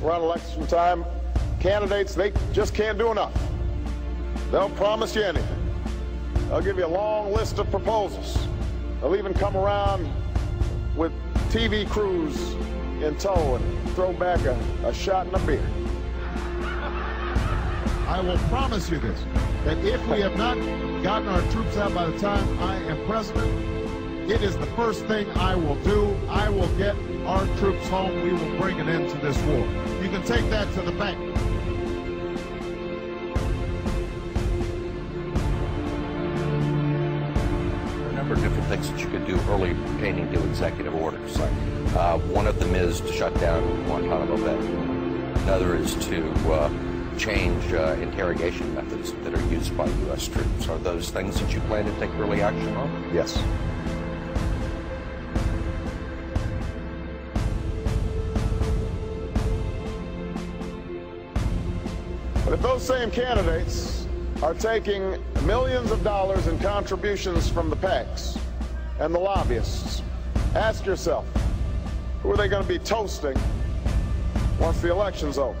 around election time, candidates, they just can't do enough. They'll promise you anything. They'll give you a long list of proposals. They'll even come around with TV crews in tow and throw back a shot and a beer. I will promise you this, that if we have not gotten our troops out by the time I am president, it is the first thing I will do. I will get our troops home. We will bring an end to this war. You can take that to the bank. There are a number of different things that you could do early pertaining to executive orders. One of them is to shut down Guantanamo Bay. Another is to change interrogation methods that are used by U.S. troops. Are those things that you plan to take early action on? Yes. But if those same candidates are taking millions of dollars in contributions from the PACs and the lobbyists, ask yourself, who are they going to be toasting once the election's over?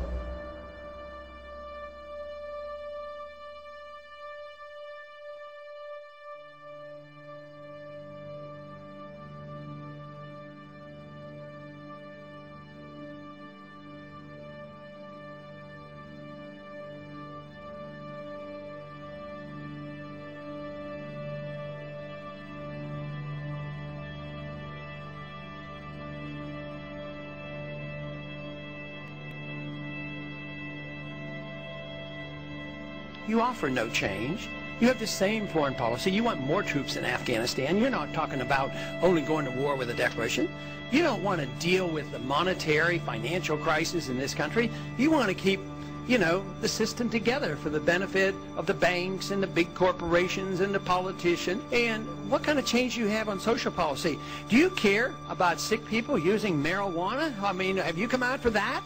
You offer no change. You have the same foreign policy. You want more troops in Afghanistan. You're not talking about only going to war with a declaration. You don't want to deal with the monetary, financial crisis in this country. You want to keep, you know, the system together for the benefit of the banks and the big corporations and the politicians. And what kind of change do you have on social policy? Do you care about sick people using marijuana? I mean, have you come out for that?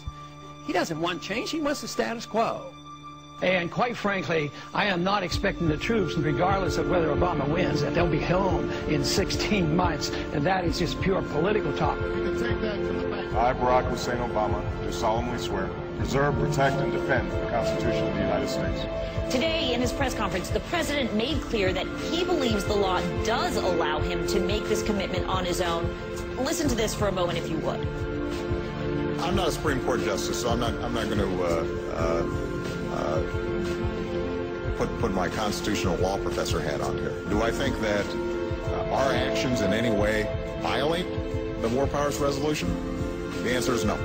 He doesn't want change. He wants the status quo. And quite frankly, I am not expecting the troops, regardless of whether Obama wins, that they'll be home in 16 months. And that is just pure political talk. You can take that to the bank. I, Barack Hussein Obama, do solemnly swear to preserve, protect, and defend the Constitution of the United States. Today, in his press conference, the president made clear that he believes the law does allow him to make this commitment on his own. Listen to this for a moment, if you would. I'm not a Supreme Court justice, so I'm not going to put my constitutional law professor hat on here. Do I think that our actions in any way violate the War Powers Resolution? The answer is no.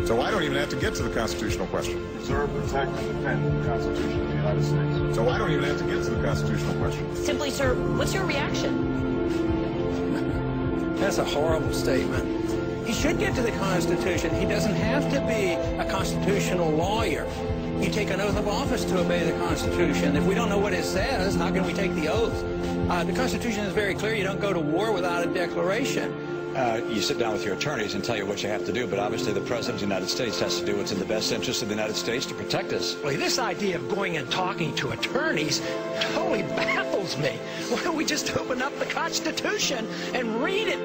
So I don't even have to get to the constitutional question. Preserve, protect, and defend the Constitution of the United States. So I don't even have to get to the constitutional question. Simply, sir, what's your reaction? That's a horrible statement. He should get to the Constitution. He doesn't have to be a constitutional lawyer. You take an oath of office to obey the Constitution. If we don't know what it says, how can we take the oath? The Constitution is very clear. You don't go to war without a declaration. You sit down with your attorneys and tell you what you have to do, but obviously the President of the United States has to do what's in the best interest of the United States to protect us. Well, this idea of going and talking to attorneys totally baffles me. Why don't we just open up the Constitution and read it?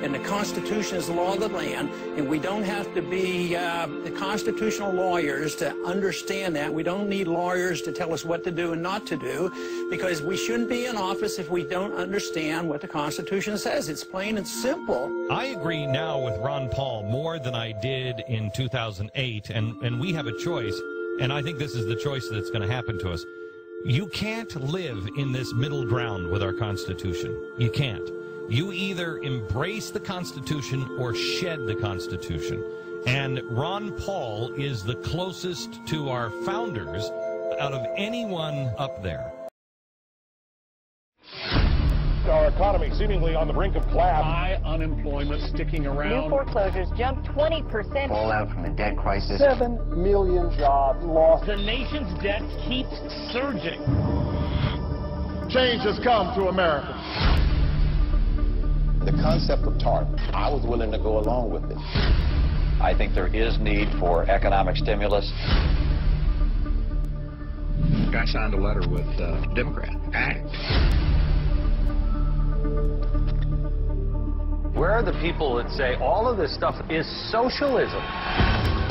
And the Constitution is the law of the land, and we don't have to be the constitutional lawyers to understand that. We don't need lawyers to tell us what to do and not to do, because we shouldn't be in office if we don't understand what the Constitution says. It's plain and simple. I agree now with Ron Paul more than I did in 2008, and we have a choice, and I think this is the choice that's going to happen to us. You can't live in this middle ground with our Constitution. You can't. You either embrace the Constitution or shed the Constitution. And Ron Paul is the closest to our founders out of anyone up there. Our economy seemingly on the brink of collapse. High unemployment sticking around. New foreclosures jumped 20%. Fallout from the debt crisis. 7 million jobs lost. The nation's debt keeps surging. Change has come to America. The concept of TARP, I was willing to go along with it. I think there is need for economic stimulus. I signed a letter with Democrat. Act. Where are the people that say all of this stuff is socialism?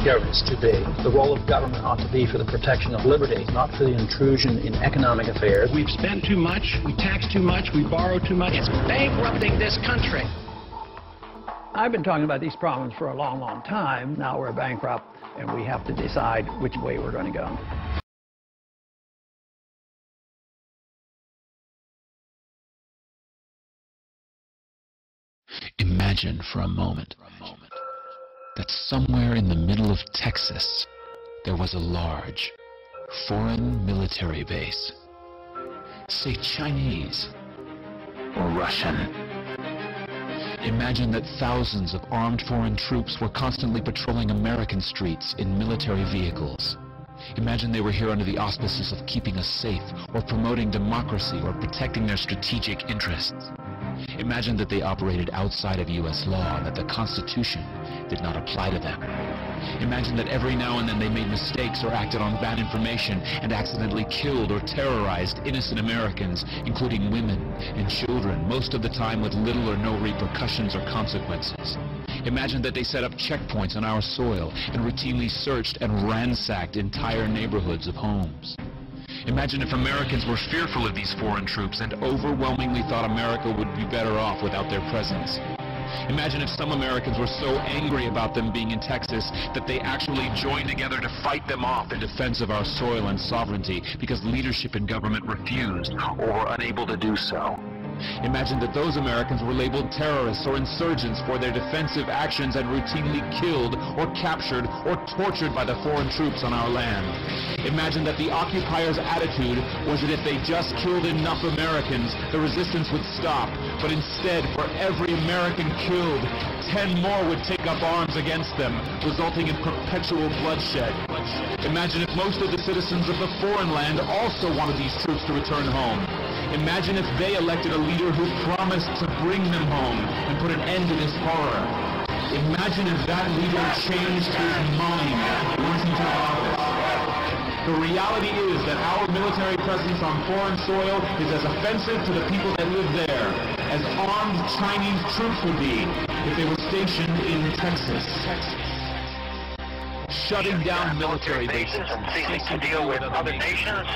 Government's too big. The role of government ought to be for the protection of liberty, not for the intrusion in economic affairs. We've spent too much, we tax too much, we borrow too much. It's bankrupting this country. I've been talking about these problems for a long, long time. Now we're bankrupt, and we have to decide which way we're going to go. Imagine for a moment that somewhere in the middle of Texas there was a large foreign military base, say Chinese or Russian. Imagine that thousands of armed foreign troops were constantly patrolling American streets in military vehicles. Imagine they were here under the auspices of keeping us safe, or promoting democracy, or protecting their strategic interests. Imagine that they operated outside of U.S. law and that the Constitution did not apply to them. Imagine that every now and then they made mistakes or acted on bad information and accidentally killed or terrorized innocent Americans, including women and children, most of the time with little or no repercussions or consequences. Imagine that they set up checkpoints on our soil and routinely searched and ransacked entire neighborhoods of homes. Imagine if Americans were fearful of these foreign troops and overwhelmingly thought America would be better off without their presence. Imagine if some Americans were so angry about them being in Texas that they actually joined together to fight them off in defense of our soil and sovereignty because leadership in government refused or were unable to do so. Imagine that those Americans were labeled terrorists or insurgents for their defensive actions and routinely killed or captured or tortured by the foreign troops on our land. Imagine that the occupiers' attitude was that if they just killed enough Americans, the resistance would stop. But instead, for every American killed, 10 more would take up arms against them, resulting in perpetual bloodshed. Imagine if most of the citizens of the foreign land also wanted these troops to return home. Imagine if they elected a leader who promised to bring them home and put an end to this horror. Imagine if that leader changed his mind once he took office. The reality is that our military presence on foreign soil is as offensive to the people that live there as armed Chinese troops would be if they were stationed in Texas. Shutting down military bases and ceasing to deal with other nations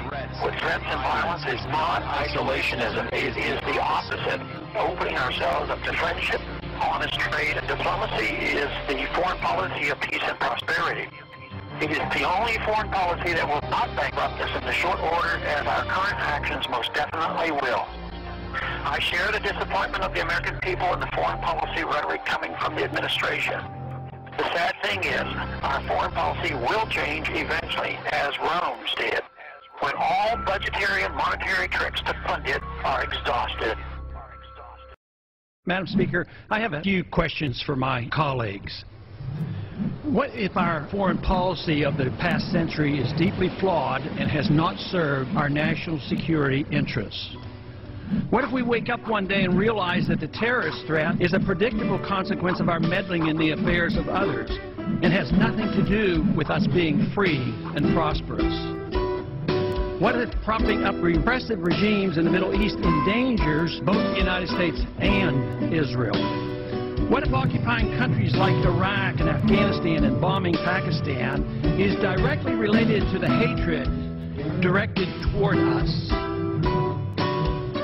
with threats and violence is not isolationism. It is the opposite. Opening ourselves up to friendship, honest trade, and diplomacy is the foreign policy of peace and prosperity. It is the only foreign policy that will not bankrupt us in the short order, as our current actions most definitely will. I share the disappointment of the American people in the foreign policy rhetoric coming from the administration. The sad thing is, our foreign policy will change eventually, as Rome's did, when all budgetary and monetary tricks to fund it are exhausted. Madam Speaker, I have a few questions for my colleagues. What if our foreign policy of the past century is deeply flawed and has not served our national security interests? What if we wake up one day and realize that the terrorist threat is a predictable consequence of our meddling in the affairs of others and has nothing to do with us being free and prosperous? What if propping up repressive regimes in the Middle East endangers both the United States and Israel? What if occupying countries like Iraq and Afghanistan and bombing Pakistan is directly related to the hatred directed toward us?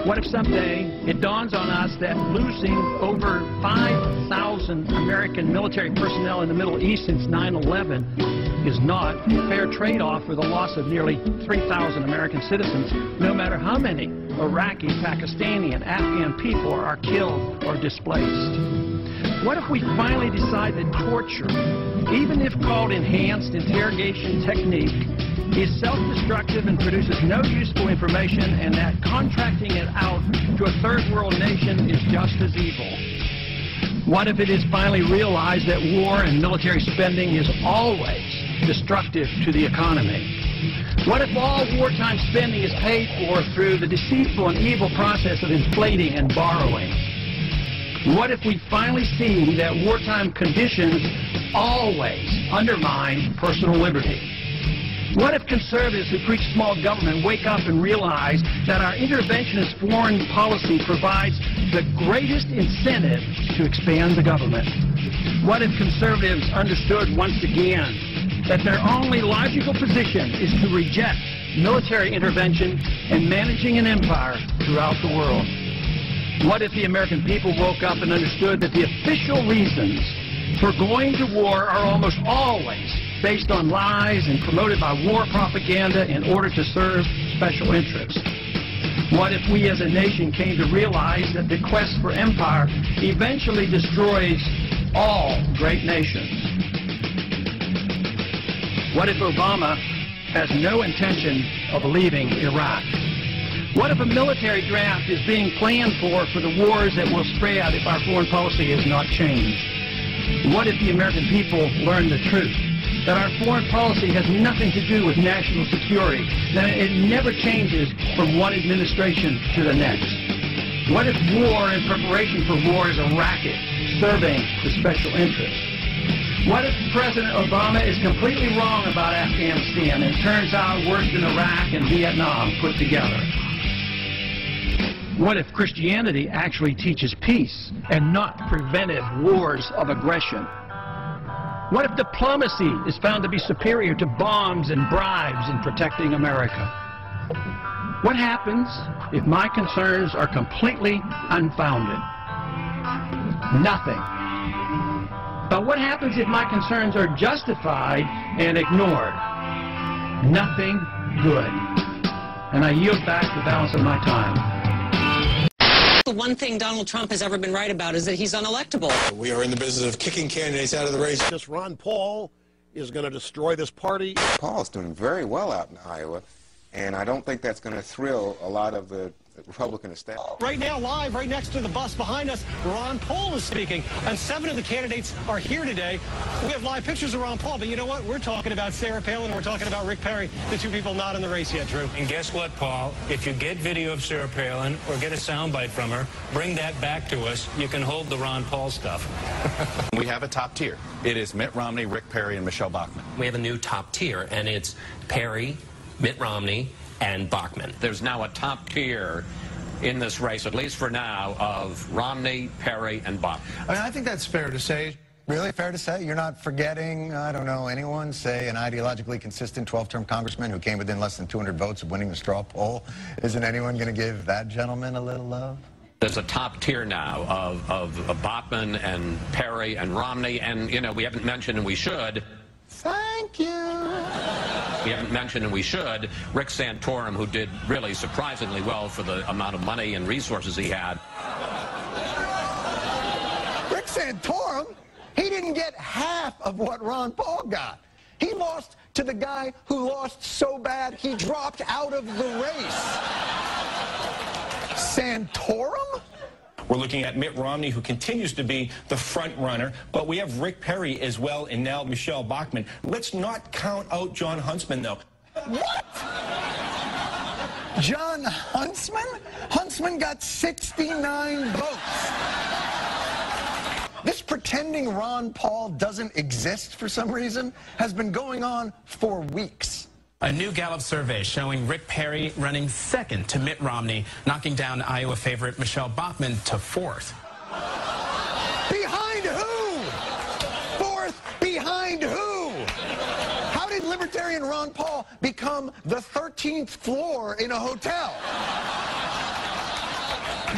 What if someday it dawns on us that losing over 5,000 American military personnel in the Middle East since 9/11 is not a fair trade-off for the loss of nearly 3,000 American citizens, no matter how many Iraqi, Pakistani, and Afghan people are killed or displaced? What if we finally decide that torture, even if called enhanced interrogation technique, is self-destructive and produces no useful information, and that contracting it out to a third world nation is just as evil? What if it is finally realized that war and military spending is always destructive to the economy? What if all wartime spending is paid for through the deceitful and evil process of inflating and borrowing? What if we finally see that wartime conditions always undermine personal liberty? What if conservatives who preach small government wake up and realize that our interventionist foreign policy provides the greatest incentive to to expand the government? What if conservatives understood once again that their only logical position is to reject military intervention and managing an empire throughout the world? What if the American people woke up and understood that the official reasons for going to war are almost always based on lies and promoted by war propaganda in order to serve special interests? What if we as a nation came to realize that the quest for empire eventually destroys all great nations? What if Obama has no intention of leaving Iraq? What if a military draft is being planned for the wars that will spread if our foreign policy is not changed? What if the American people learn the truth, that our foreign policy has nothing to do with national security, that it never changes from one administration to the next? What if war and preparation for war is a racket serving the special interests? What if President Obama is completely wrong about Afghanistan and it turns out worse than Iraq and Vietnam put together? What if Christianity actually teaches peace and not preventive wars of aggression? What if diplomacy is found to be superior to bombs and bribes in protecting America? What happens if my concerns are completely unfounded? Nothing. But what happens if my concerns are justified and ignored? Nothing good. And I yield back the balance of my time. The one thing Donald Trump has ever been right about is that he's unelectable. We are in the business of kicking candidates out of the race. This Ron Paul is going to destroy this party. Paul's doing very well out in Iowa, and I don't think that's going to thrill a lot of the Republican establishment. Right now, live, right next to the bus behind us, Ron Paul is speaking, and 7 of the candidates are here today. We have live pictures of Ron Paul, but you know what? We're talking about Sarah Palin, we're talking about Rick Perry, the two people not in the race yet, Drew. And guess what, Paul? If you get video of Sarah Palin or get a soundbite from her, bring that back to us. You can hold the Ron Paul stuff. We have a top tier. It is Mitt Romney, Rick Perry, and Michelle Bachmann. We have a new top tier, and it's Perry, Mitt Romney, and Bachmann. There's now a top tier in this race, at least for now, of Romney, Perry, and Bachmann. I mean, I think that's fair to say. Really fair to say? You're not forgetting, I don't know, anyone, say an ideologically consistent 12-term congressman who came within less than 200 votes of winning the straw poll? Isn't anyone going to give that gentleman a little love? There's a top tier now of Bachmann and Perry and Romney, and, you know, we haven't mentioned, and we should. Thank you. We haven't mentioned, and we should, Rick Santorum, who did really surprisingly well for the amount of money and resources he had. Rick Santorum? He didn't get half of what Ron Paul got. He lost to the guy who lost so bad he dropped out of the race. Santorum? We're looking at Mitt Romney, who continues to be the front runner, but we have Rick Perry as well, and now Michelle Bachmann. Let's not count out John Huntsman, though. What? John Huntsman? Huntsman got 69 votes. This pretending Ron Paul doesn't exist for some reason has been going on for weeks. A new Gallup survey showing Rick Perry running second to Mitt Romney, knocking down Iowa favorite Michelle Bachmann to fourth. Behind who? Fourth behind who? How did Libertarian Ron Paul become the 13th floor in a hotel?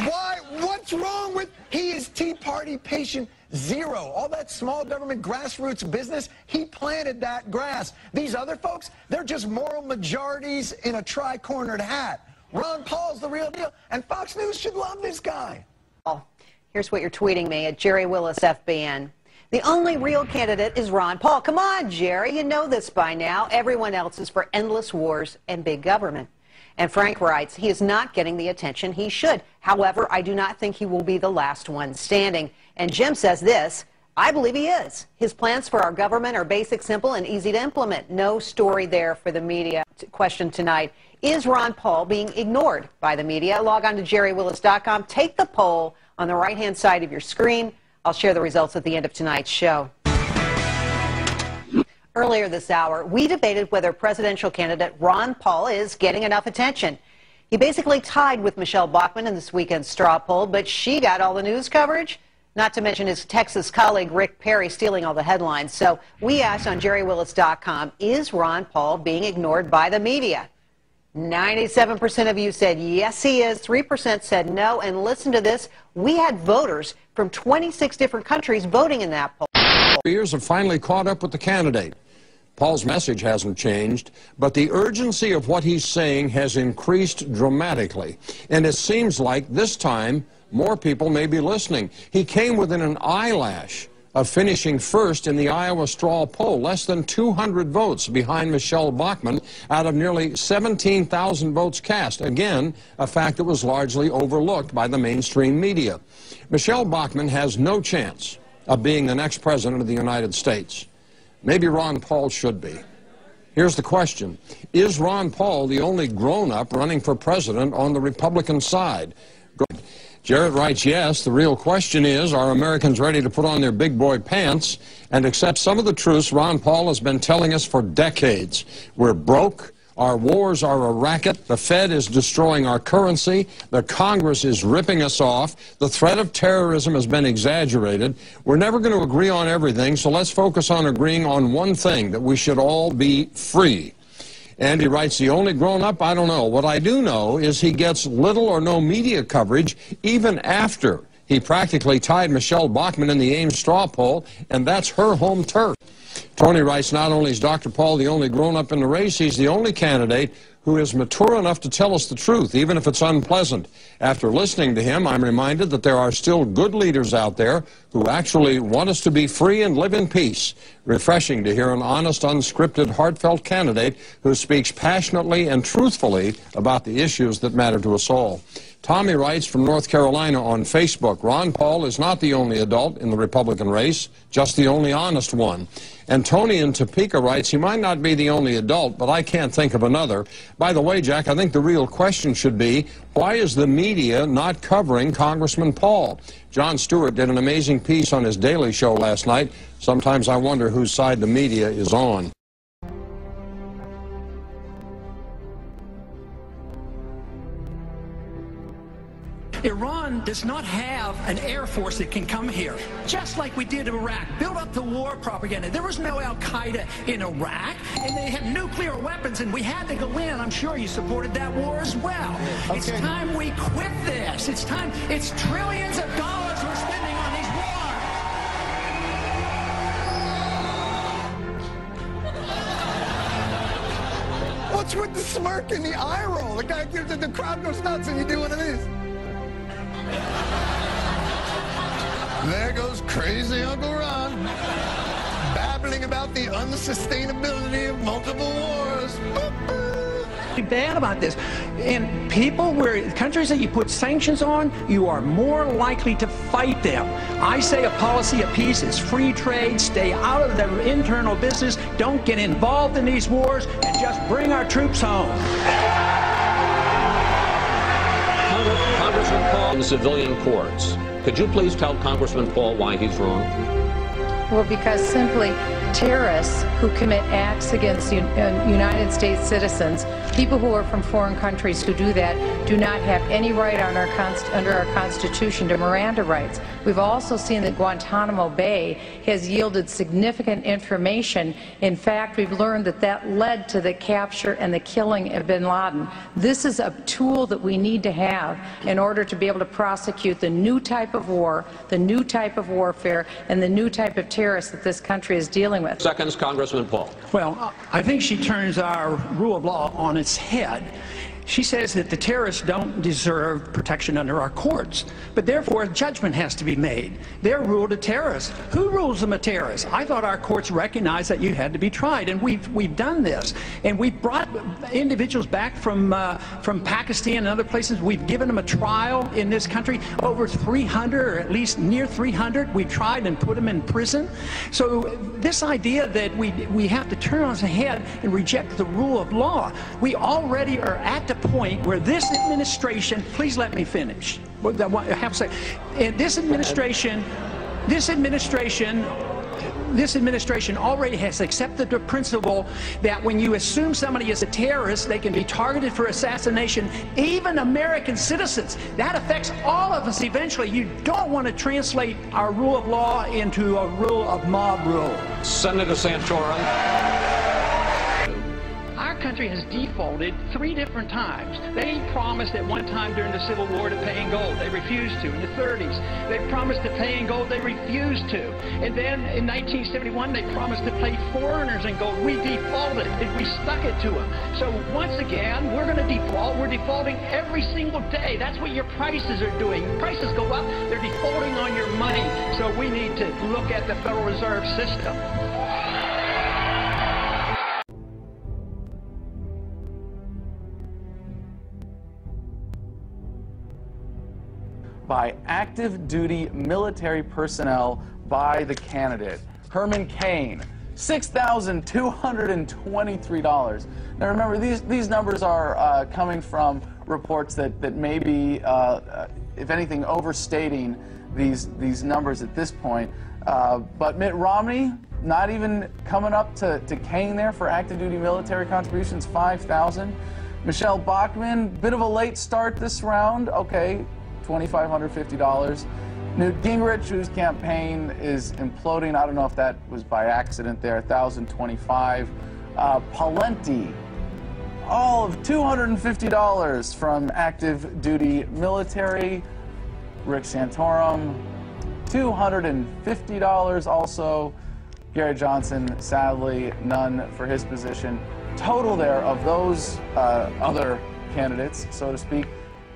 Why? What's wrong with... He is Tea Party patient zero. All that small government grassroots business, he planted that grass. These other folks, they're just moral majorities in a tri-cornered hat. Ron Paul's the real deal, and Fox News should love this guy. Here's what you're tweeting me at Jerry Willis FBN. The only real candidate is Ron Paul. Come on, Jerry, you know this by now. Everyone else is for endless wars and big government. And Frank writes, he is not getting the attention he should. However, I do not think he will be the last one standing. And Jim says this, I believe he is. His plans for our government are basic, simple, and easy to implement. No story there for the media. Question tonight, is Ron Paul being ignored by the media? Log on to jerrywillis.com. Take the poll on the right-hand side of your screen. I'll share the results at the end of tonight's show. Earlier this hour, we debated whether presidential candidate Ron Paul is getting enough attention. He basically tied with Michelle Bachmann in this weekend's straw poll, but she got all the news coverage Not to mention his Texas colleague Rick Perry stealing all the headlines. So we asked on JerryWillis.com, is Ron Paul being ignored by the media? 97% of you said yes, he is. 3% said no. And listen to this. We had voters from 26 different countries voting in that poll. Years have finally caught up with the candidate. Paul's message hasn't changed, but the urgency of what he's saying has increased dramatically. And it seems like this time more people may be listening. He came within an eyelash of finishing first in the Iowa straw poll, less than 200 votes behind Michelle Bachmann out of nearly 17,000 votes cast. Again, a fact that was largely overlooked by the mainstream media. Michelle Bachmann has no chance of being the next president of the United States. Maybe Ron Paul should be. Here's the question. Is Ron Paul the only grown-up running for president on the Republican side? Jarrett writes, yes. The real question is, are Americans ready to put on their big boy pants and accept some of the truths Ron Paul has been telling us for decades? We're broke. Our wars are a racket. The Fed is destroying our currency. The Congress is ripping us off. The threat of terrorism has been exaggerated. We're never going to agree on everything, so let's focus on agreeing on one thing, that we should all be free. And he writes, the only grown-up, I don't know. What I do know is he gets little or no media coverage even after he practically tied Michelle Bachmann in the Ames straw poll, and that's her home turf. Tony writes, not only is Dr. Paul the only grown-up in the race, he's the only candidate who is mature enough to tell us the truth, even if it's unpleasant. After listening to him, I'm reminded that there are still good leaders out there who actually want us to be free and live in peace. Refreshing to hear an honest, unscripted, heartfelt candidate who speaks passionately and truthfully about the issues that matter to us all. Tommy writes from North Carolina on Facebook, Ron Paul is not the only adult in the Republican race, just the only honest one. And Tony in Topeka writes, he might not be the only adult, but I can't think of another. By the way, Jack, I think the real question should be, why is the media not covering Congressman Paul? Jon Stewart did an amazing piece on his Daily Show last night. Sometimes I wonder whose side the media is on. Iran does not have an air force that can come here, just like we did in Iraq. Build up the war propaganda. There was no Al-Qaeda in Iraq, and they had nuclear weapons, and we had to go in. I'm sure you supported that war as well. Okay. It's time we quit this. It's time. It's trillions of dollars we're spending on these wars. What's with the smirk and the eye roll? The guy gives it, the crowd goes nuts, and you do one of these. There goes crazy Uncle Ron, babbling about the unsustainability of multiple wars. Bad about this. And countries that you put sanctions on, you are more likely to fight them. I say a policy of peace is free trade, stay out of their internal business, don't get involved in these wars, and just bring our troops home. Congressman Paul in the civilian courts. Could you please tell Congressman Paul why he's wrong? Well, because simply terrorists who commit acts against United States citizens, people who are from foreign countries who do that, do not have any right on under our Constitution to Miranda rights. We've also seen that Guantanamo Bay has yielded significant information. In fact, we've learned that that led to the capture and the killing of bin Laden. This is a tool that we need to have in order to be able to prosecute the new type of war, the new type of warfare, and the new type of terrorists that this country is dealing with. Seconds, Congressman Paul. Well, I think she turns our rule of law on its head. She says that the terrorists don't deserve protection under our courts, but therefore a judgment has to be made. They're ruled a terrorist. Who rules them a terrorist? I thought our courts recognized that you had to be tried, and we've done this. And we've brought individuals back from Pakistan and other places. We've given them a trial in this country, over 300, or at least near 300. We've tried and put them in prison. So this idea that we have to turn on its head and reject the rule of law, we already are at the point where this administration, please let me finish. I have to say, this administration this administration already has accepted the principle that when you assume somebody is a terrorist, they can be targeted for assassination, even American citizens. That affects all of us eventually. You don't want to translate our rule of law into a rule of mob rule. Senator Santorum. Our country has defaulted 3 different times. They promised at one time during the Civil War to pay in gold. They refused to. In the 30s, they promised to pay in gold. They refused to. And then in 1971, they promised to pay foreigners in gold. We defaulted, and we stuck it to them. So once again, we're going to default. We're defaulting every single day. That's what your prices are doing. Prices go up. They're defaulting on your money. So we need to look at the Federal Reserve System. By active duty military personnel by the candidate. Herman Cain, $6,223. Now remember, these numbers are coming from reports that may be, if anything, overstating these numbers at this point. But Mitt Romney, not even coming up to Cain there for active duty military contributions, $5,000. Michelle Bachmann, bit of a late start this round, okay. $2,550. Newt Gingrich, whose campaign is imploding. I don't know if that was by accident there. $1,025. Pawlenty, all of $250 from active duty military. Rick Santorum, $250 also. Gary Johnson, sadly, none for his position. Total there of those other candidates, so to speak,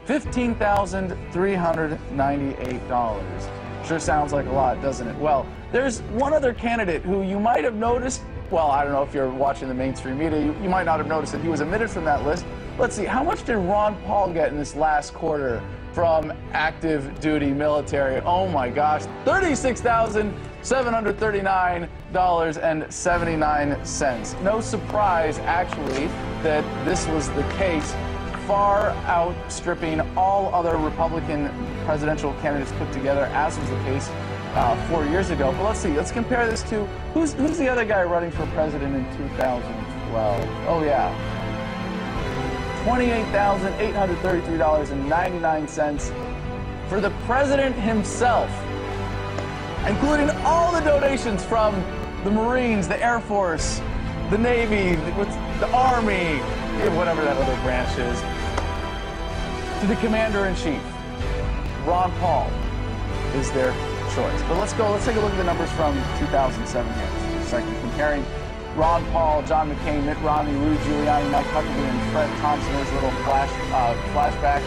$15,398. Sure sounds like a lot, doesn't it? Well, there's one other candidate who you might have noticed. Well, I don't know if you're watching the mainstream media. You might not have noticed that he was omitted from that list. Let's see, how much did Ron Paul get in this last quarter from active duty military? Oh my gosh, $36,739.79. No surprise, actually, that this was the case, far outstripping all other Republican presidential candidates put together, as was the case 4 years ago. But let's see, let's compare this to, who's the other guy running for president in 2012? Oh yeah, $28,833.99 for the president himself, including all the donations from the Marines, the Air Force, the Navy, the Army, whatever that other branch is, to the Commander-in-Chief. Ron Paul is their choice. But let's take a look at the numbers from 2007 here. Just a second, comparing Ron Paul, John McCain, Mitt Romney, Rudy Giuliani, Mike Huckabee, and Fred Thompson. There's a little flashback.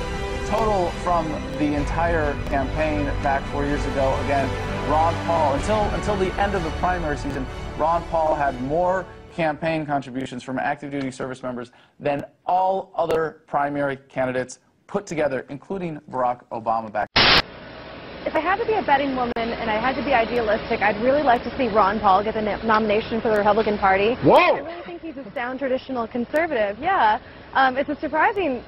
Total from the entire campaign back 4 years ago. Again, Ron Paul, until the end of the primary season, Ron Paul had more campaign contributions from active duty service members than all other primary candidates put together, including Barack Obama back. If I had to be a betting woman and I had to be idealistic, I'd really like to see Ron Paul get the nomination for the Republican Party. Whoa! I really think he's a sound traditional conservative. Yeah, it's a surprising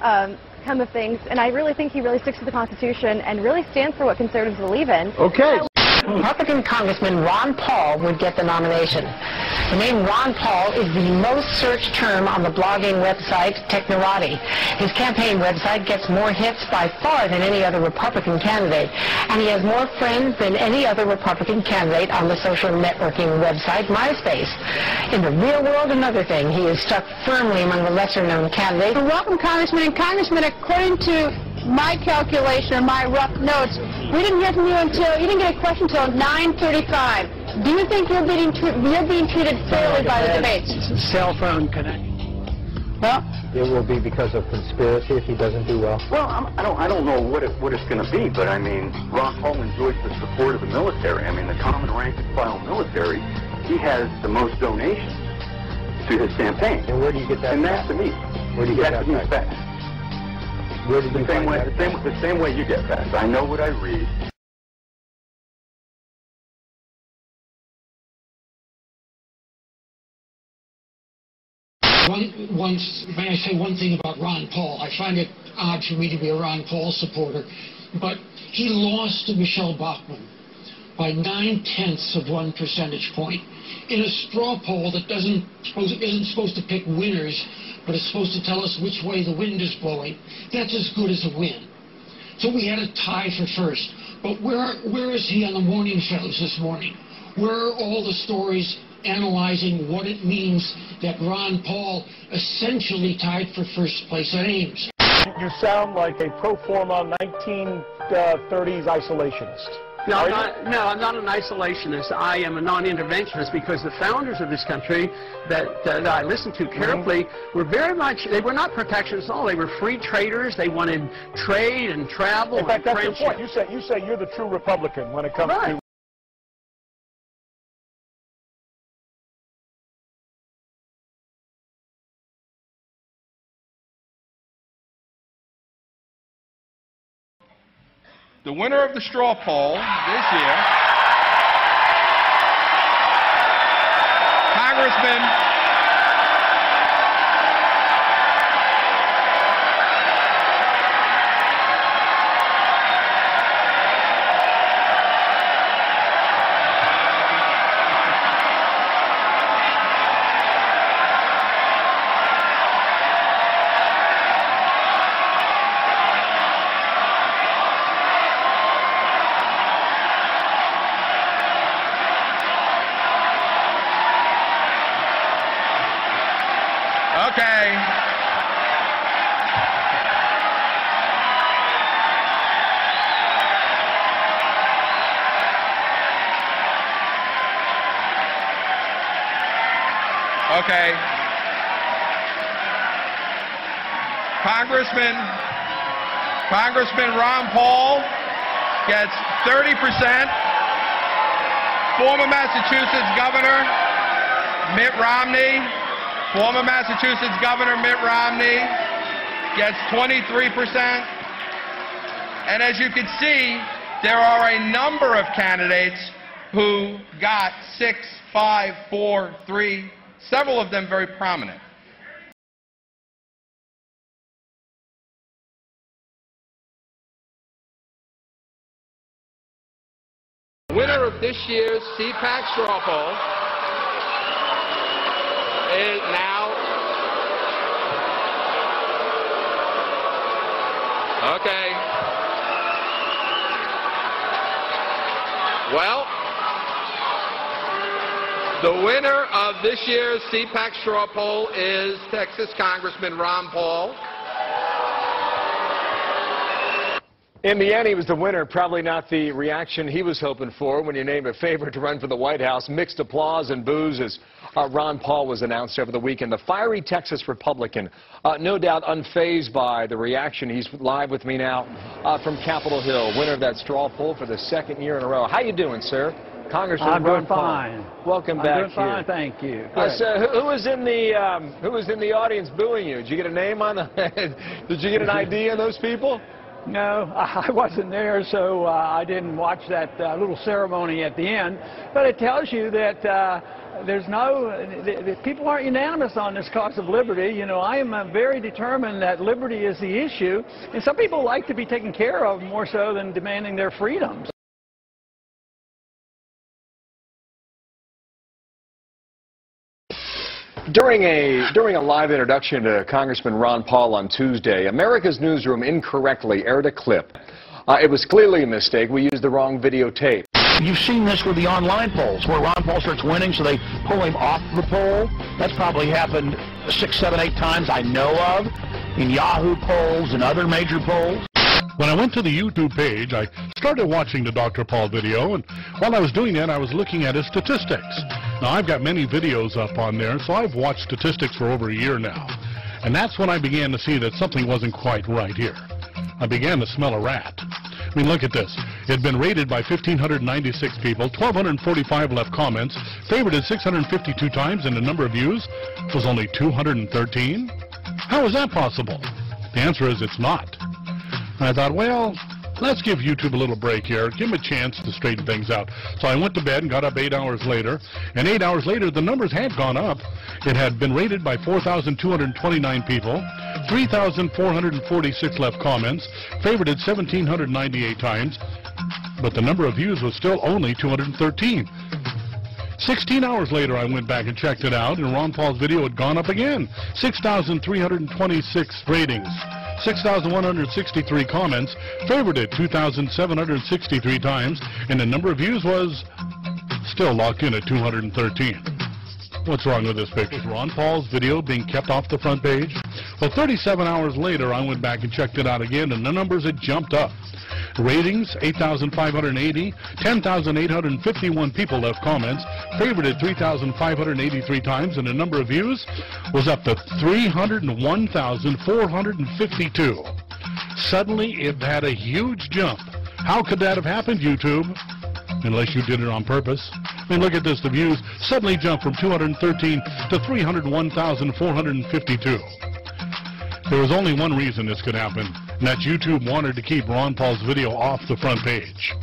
come of things, and I really think he really sticks to the Constitution and really stands for what conservatives believe in. Okay. Republican Congressman Ron Paul would get the nomination. The name Ron Paul is the most searched term on the blogging website Technorati. His campaign website gets more hits by far than any other Republican candidate, and he has more friends than any other Republican candidate on the social networking website MySpace. In the real world, another thing, he is stuck firmly among the lesser-known candidates. Welcome, Congressman. And Congressman, according to my calculation or my rough notes, we didn't hear from you you didn't get a question until 9:35. Do you think you're being treated fairly by the debates? Cell phone connection. Well, it will be because of conspiracy if he doesn't do well. Well, I don't know what it's going to be, but I mean, Ron Paul enjoys the support of the military. I mean, the common rank and file military, he has the most donations to his campaign. And where do you get that? And that's to me. Where do you get that facts? Where did you find that? The same way you get facts. I know what I read. May I say one thing about Ron Paul? I find it odd for me to be a Ron Paul supporter, but he lost to Michelle Bachmann by 0.9 of 1 percentage point. in a straw poll that isn't supposed to pick winners, but it's supposed to tell us which way the wind is blowing, that's as good as a win. So we had a tie for first. But where is he on the morning shows this morning? Where are all the stories analyzing what it means that Ron Paul essentially tied for first place at Ames? You sound like a pro forma 1930s isolationist. No, I'm not an isolationist. I am a non-interventionist because the founders of this country that I listened to carefully were very much, they were not protectionists at all. They were free traders. They wanted trade and travel and friendship. In fact, that's the point. You say you're the true Republican when it comes to... The winner of the straw poll this year, Congressman Okay. Okay. Congressman Ron Paul gets 30%. Former Massachusetts Governor Mitt Romney, former Massachusetts Governor Mitt Romney gets 23%. And as you can see, there are a number of candidates who got 6, 5, 4, 3, several of them very prominent. Winner of this year's CPAC straw poll is now, okay. Well, the winner of this year's CPAC straw poll is Texas Congressman Ron Paul. In the end, he was the winner. Probably not the reaction he was hoping for when you name a favorite to run for the White House. Mixed applause and boos as Ron Paul was announced over the weekend. The fiery Texas Republican, no doubt unfazed by the reaction. He's live with me now from Capitol Hill, winner of that straw poll for the second year in a row. How you doing, sir? Congressman Ron Paul. I'm doing fine. Welcome back I'm doing fine, thank you. So who was in the audience booing you? Did you get a name on the? Did you get an ID on those people? No, I wasn't there, so I didn't watch that little ceremony at the end. But it tells you that that people aren't unanimous on this cause of liberty. You know, I am very determined that liberty is the issue, and some people like to be taken care of more so than demanding their freedoms. During a live introduction to Congressman Ron Paul on Tuesday, America's Newsroom incorrectly aired a clip. It was clearly a mistake. We used the wrong videotape. You've seen this with the online polls, where Ron Paul starts winning, so they pull him off the poll. That's probably happened 6, 7, 8 times I know of, in Yahoo polls and other major polls. When I went to the YouTube page, I started watching the Dr. Paul video, and while I was doing that, I was looking at his statistics. Now, I've got many videos up on there, so I've watched statistics for over a year now. And that's when I began to see that something wasn't quite right here. I began to smell a rat. I mean, look at this. It had been rated by 1,596 people, 1,245 left comments, favorited 652 times, and the number of views was only 213? How is that possible? The answer is it's not. And I thought, well, let's give YouTube a little break here, give them a chance to straighten things out. So I went to bed and got up 8 hours later, and 8 hours later the numbers had gone up. It had been rated by 4,229 people, 3,446 left comments, favorited 1,798 times, but the number of views was still only 213. 16 hours later, I went back and checked it out, and Ron Paul's video had gone up again. 6,326 ratings, 6,163 comments, favorited 2,763 times, and the number of views was still locked in at 213. What's wrong with this picture? Is Ron Paul's video being kept off the front page? Well, 37 hours later, I went back and checked it out again, and the numbers had jumped up. Ratings, 8,580, 10,851 people left comments, favorited 3,583 times, and the number of views was up to 301,452. Suddenly, it had a huge jump. How could that have happened, YouTube? Unless you did it on purpose. I mean, look at this. The views suddenly jumped from 213 to 301,452. There was only one reason this could happen, and that's YouTube wanted to keep Ron Paul's video off the front page.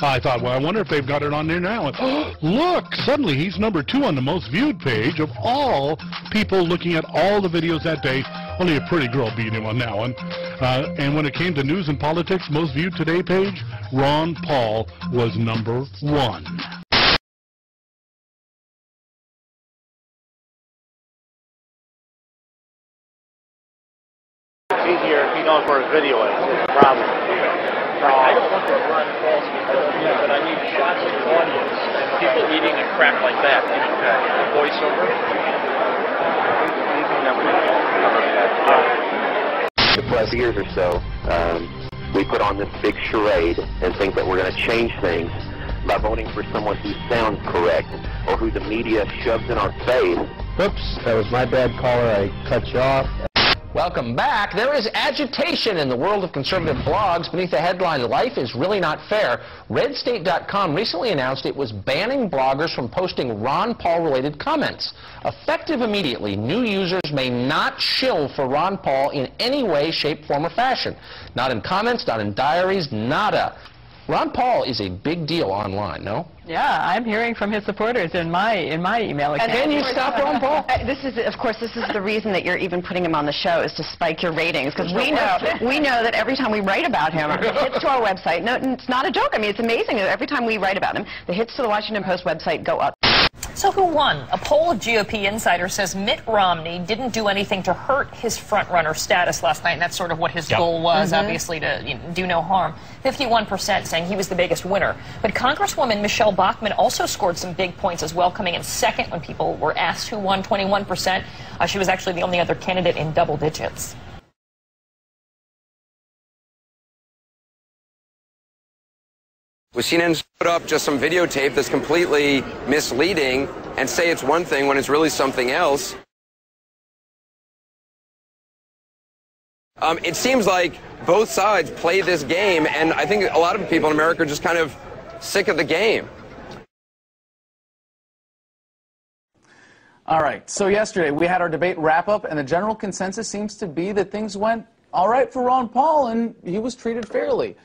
I thought, well, I wonder if they've got it on there now. And, look, suddenly he's number 2 on the most viewed page of all people looking at all the videos that day. Only a pretty girl beat him on that one. And when it came to news and politics, most viewed today page, Ron Paul was number 1. Easier if you know where his video is. It's a problem. I don't want to run false video, but I need shots of the audience and people eating and crap like that. Voiceover. The past years or so, we put on this big charade and think that we're going to change things by voting for someone who sounds correct or who the media shoves in our face. Oops, that was my bad, caller. I cut you off. Welcome back. There is agitation in the world of conservative blogs beneath the headline, "Life is Really Not Fair." RedState.com recently announced it was banning bloggers from posting Ron Paul-related comments. Effective immediately, new users may not shill for Ron Paul in any way, shape, form, or fashion. Not in comments, not in diaries, nada. Ron Paul is a big deal online, no? Yeah, I'm hearing from his supporters in my email account. And then you stop Ron Paul? This is the reason that you're even putting him on the show, is to spike your ratings, because we know that every time we write about him, the hits to our website. No, it's not a joke. I mean, it's amazing that every time we write about him, the hits to the Washington Post website go up. So who won? A poll of GOP insiders says Mitt Romney didn't do anything to hurt his front-runner status last night, and that's sort of what his goal was, obviously, to do no harm. 51% saying he was the biggest winner. But Congresswoman Michelle Bachmann also scored some big points as well, coming in second when people were asked who won, 21%. She was actually the only other candidate in double digits. Well, CNN's put up just some videotape that's completely misleading and say it's one thing when it's really something else. It seems like both sides play this game, and I think a lot of people in America are just kind of sick of the game. All right, so yesterday we had our debate wrap-up, and the general consensus seems to be that things went all right for Ron Paul, and he was treated fairly.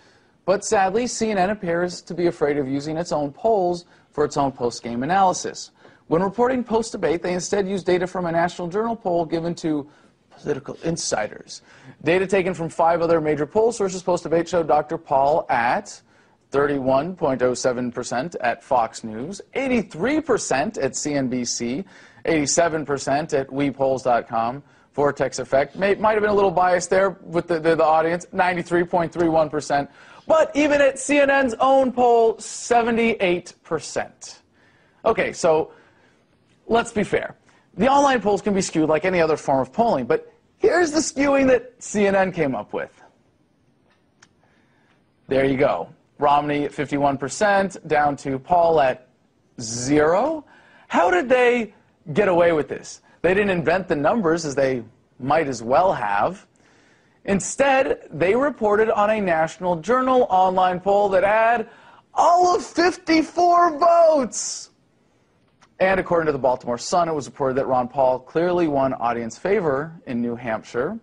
But sadly, CNN appears to be afraid of using its own polls for its own post-game analysis. When reporting post-debate, they instead used data from a National Journal poll given to political insiders. Data taken from 5 other major poll sources post-debate showed Dr. Paul at 31.07% at Fox News, 83% at CNBC, 87% at WePolls.com. Vortex effect might have been a little biased there with the audience, 93.31%. But even at CNN's own poll, 78%. Okay, so let's be fair. The online polls can be skewed like any other form of polling, but here's the skewing that CNN came up with. There you go. Romney at 51%, down to Paul at 0. How did they get away with this? They didn't invent the numbers, as they might as well have. Instead, they reported on a National Journal online poll that had all of 54 votes. And according to the Baltimore Sun, it was reported that Ron Paul clearly won audience favor in New Hampshire.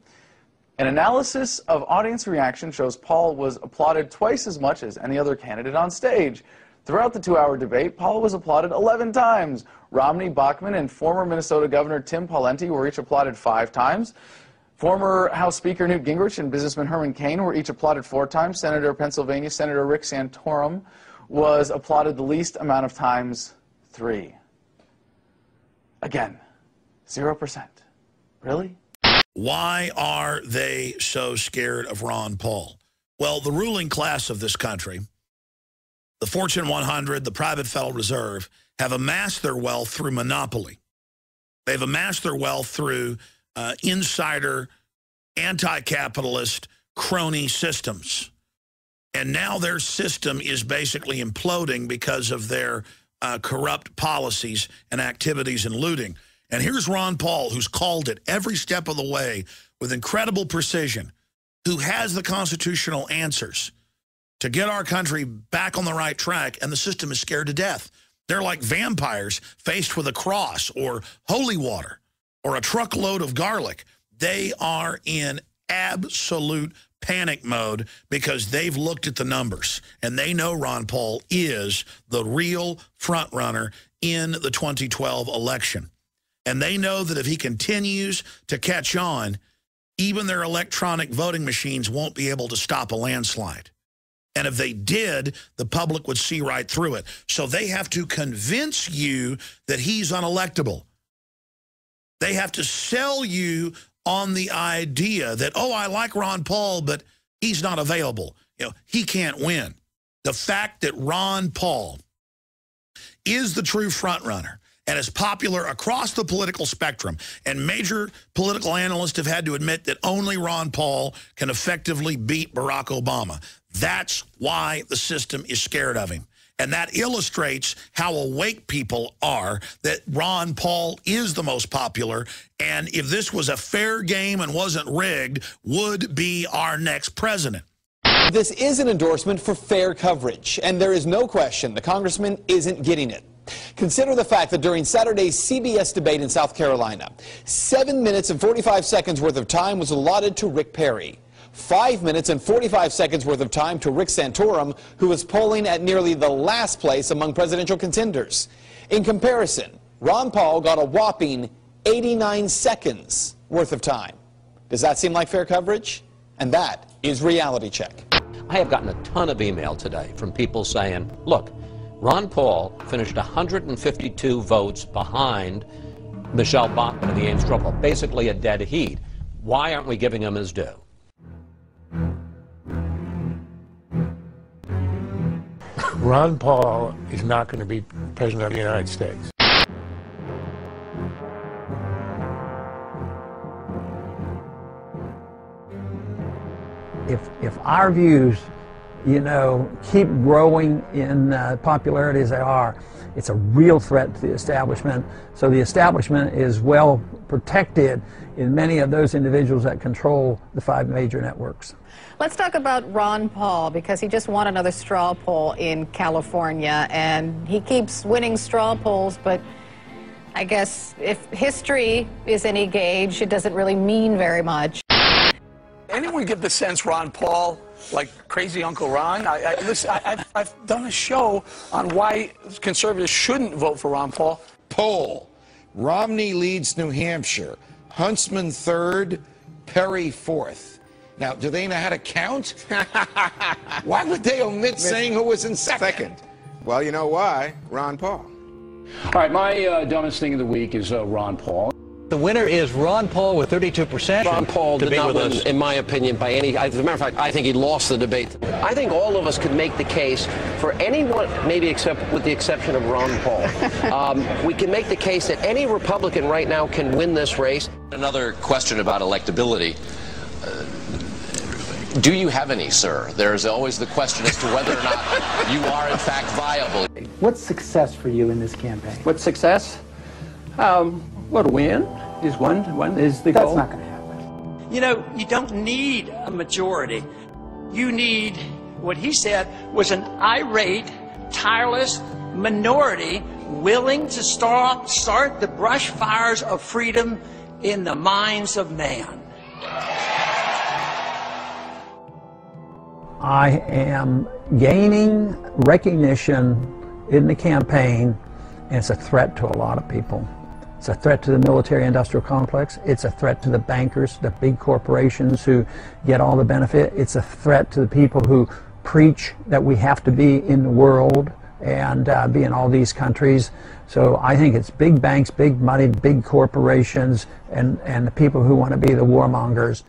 An analysis of audience reaction shows Paul was applauded twice as much as any other candidate on stage. Throughout the 2-hour debate, Paul was applauded 11 times. Romney, Bachmann, and former Minnesota Governor Tim Pawlenty were each applauded 5 times. Former House Speaker Newt Gingrich and businessman Herman Cain were each applauded 4 times. Pennsylvania Senator Rick Santorum was applauded the least amount of times, 3. Again, 0%. Really? Why are they so scared of Ron Paul? Well, the ruling class of this country, the Fortune 100, the private Federal Reserve, have amassed their wealth through monopoly. They've amassed their wealth through insider, anti-capitalist, crony systems. And now their system is basically imploding because of their corrupt policies and activities and looting. And here's Ron Paul, who's called it every step of the way with incredible precision, who has the constitutional answers to get our country back on the right track, and the system is scared to death. They're like vampires faced with a cross or holy water or a truckload of garlic. They are in absolute panic mode because they've looked at the numbers, and they know Ron Paul is the real front runner in the 2012 election. And they know that if he continues to catch on, even their electronic voting machines won't be able to stop a landslide. And if they did, the public would see right through it. So they have to convince you that he's unelectable. They have to sell you on the idea that, oh, I like Ron Paul, but he's not available. You know, he can't win. The fact that Ron Paul is the true front runner and is popular across the political spectrum, and major political analysts have had to admit that only Ron Paul can effectively beat Barack Obama. That's why the system is scared of him. And that illustrates how awake people are, that Ron Paul is the most popular, and if this was a fair game and wasn't rigged, would be our next president. This is an endorsement for fair coverage, and there is no question the congressman isn't getting it. Consider the fact that during Saturday's CBS debate in South Carolina, 7 minutes and 45 seconds worth of time was allotted to Rick Perry. 5 minutes and 45 seconds worth of time to Rick Santorum, who was polling at nearly the last place among presidential contenders. In comparison, Ron Paul got a whopping 89 seconds worth of time. Does that seem like fair coverage? And that is Reality Check. I have gotten a ton of email today from people saying, look, Ron Paul finished 152 votes behind Michelle Bachmann in the Ames straw poll, basically a dead heat. Why aren't we giving him his due? Ron Paul is not going to be president of the United States. If our views, you know, keep growing in popularity as they are, it's a real threat to the establishment. So the establishment is well protected in many of those individuals that control the 5 major networks. Let's talk about Ron Paul, because he just won another straw poll in California, and he keeps winning straw polls, but I guess if history is any gauge, it doesn't really mean very much. Anyone get the sense Ron Paul, like crazy Uncle Ron? Listen, I've done a show on why conservatives shouldn't vote for Ron Paul. Poll. Romney leads New Hampshire. Huntsman third, Perry fourth. Now, do they know how to count? Why would they omit saying who was in second? Well, you know why? Ron Paul. All right, my dumbest thing of the week is Ron Paul. The winner is Ron Paul with 32%. Ron Paul did not win, in my opinion, by any... As a matter of fact, I think he lost the debate. I think all of us could make the case for anyone, maybe except with the exception of Ron Paul. We can make the case that any Republican right now can win this race. Another question about electability. Do you have any, sir? There's always the question as to whether or not you are, in fact, viable. What's success for you in this campaign? What's success? Well, to win is one is the goal. That's not going to happen. You know, you don't need a majority. You need, what he said, was an irate, tireless minority willing to start the brush fires of freedom in the minds of man. I am gaining recognition in the campaign, and it's a threat to a lot of people. It's a threat to the military-industrial complex. It's a threat to the bankers, the big corporations who get all the benefit. It's a threat to the people who preach that we have to be in the world and be in all these countries. So I think it's big banks, big money, big corporations, and the people who want to be the warmongers.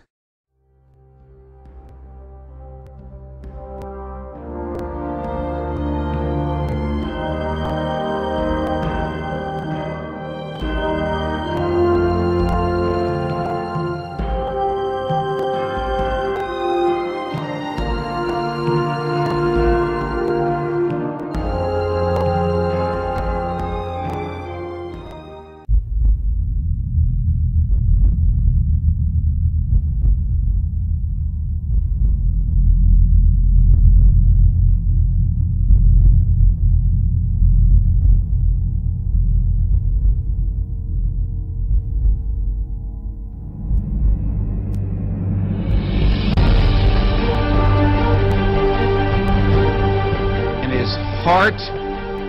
Heart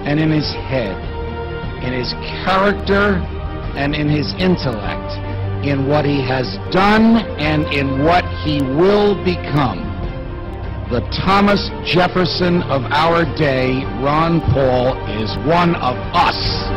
and in his head, in his character and in his intellect, in what he has done and in what he will become. The Thomas Jefferson of our day, Ron Paul, is one of us.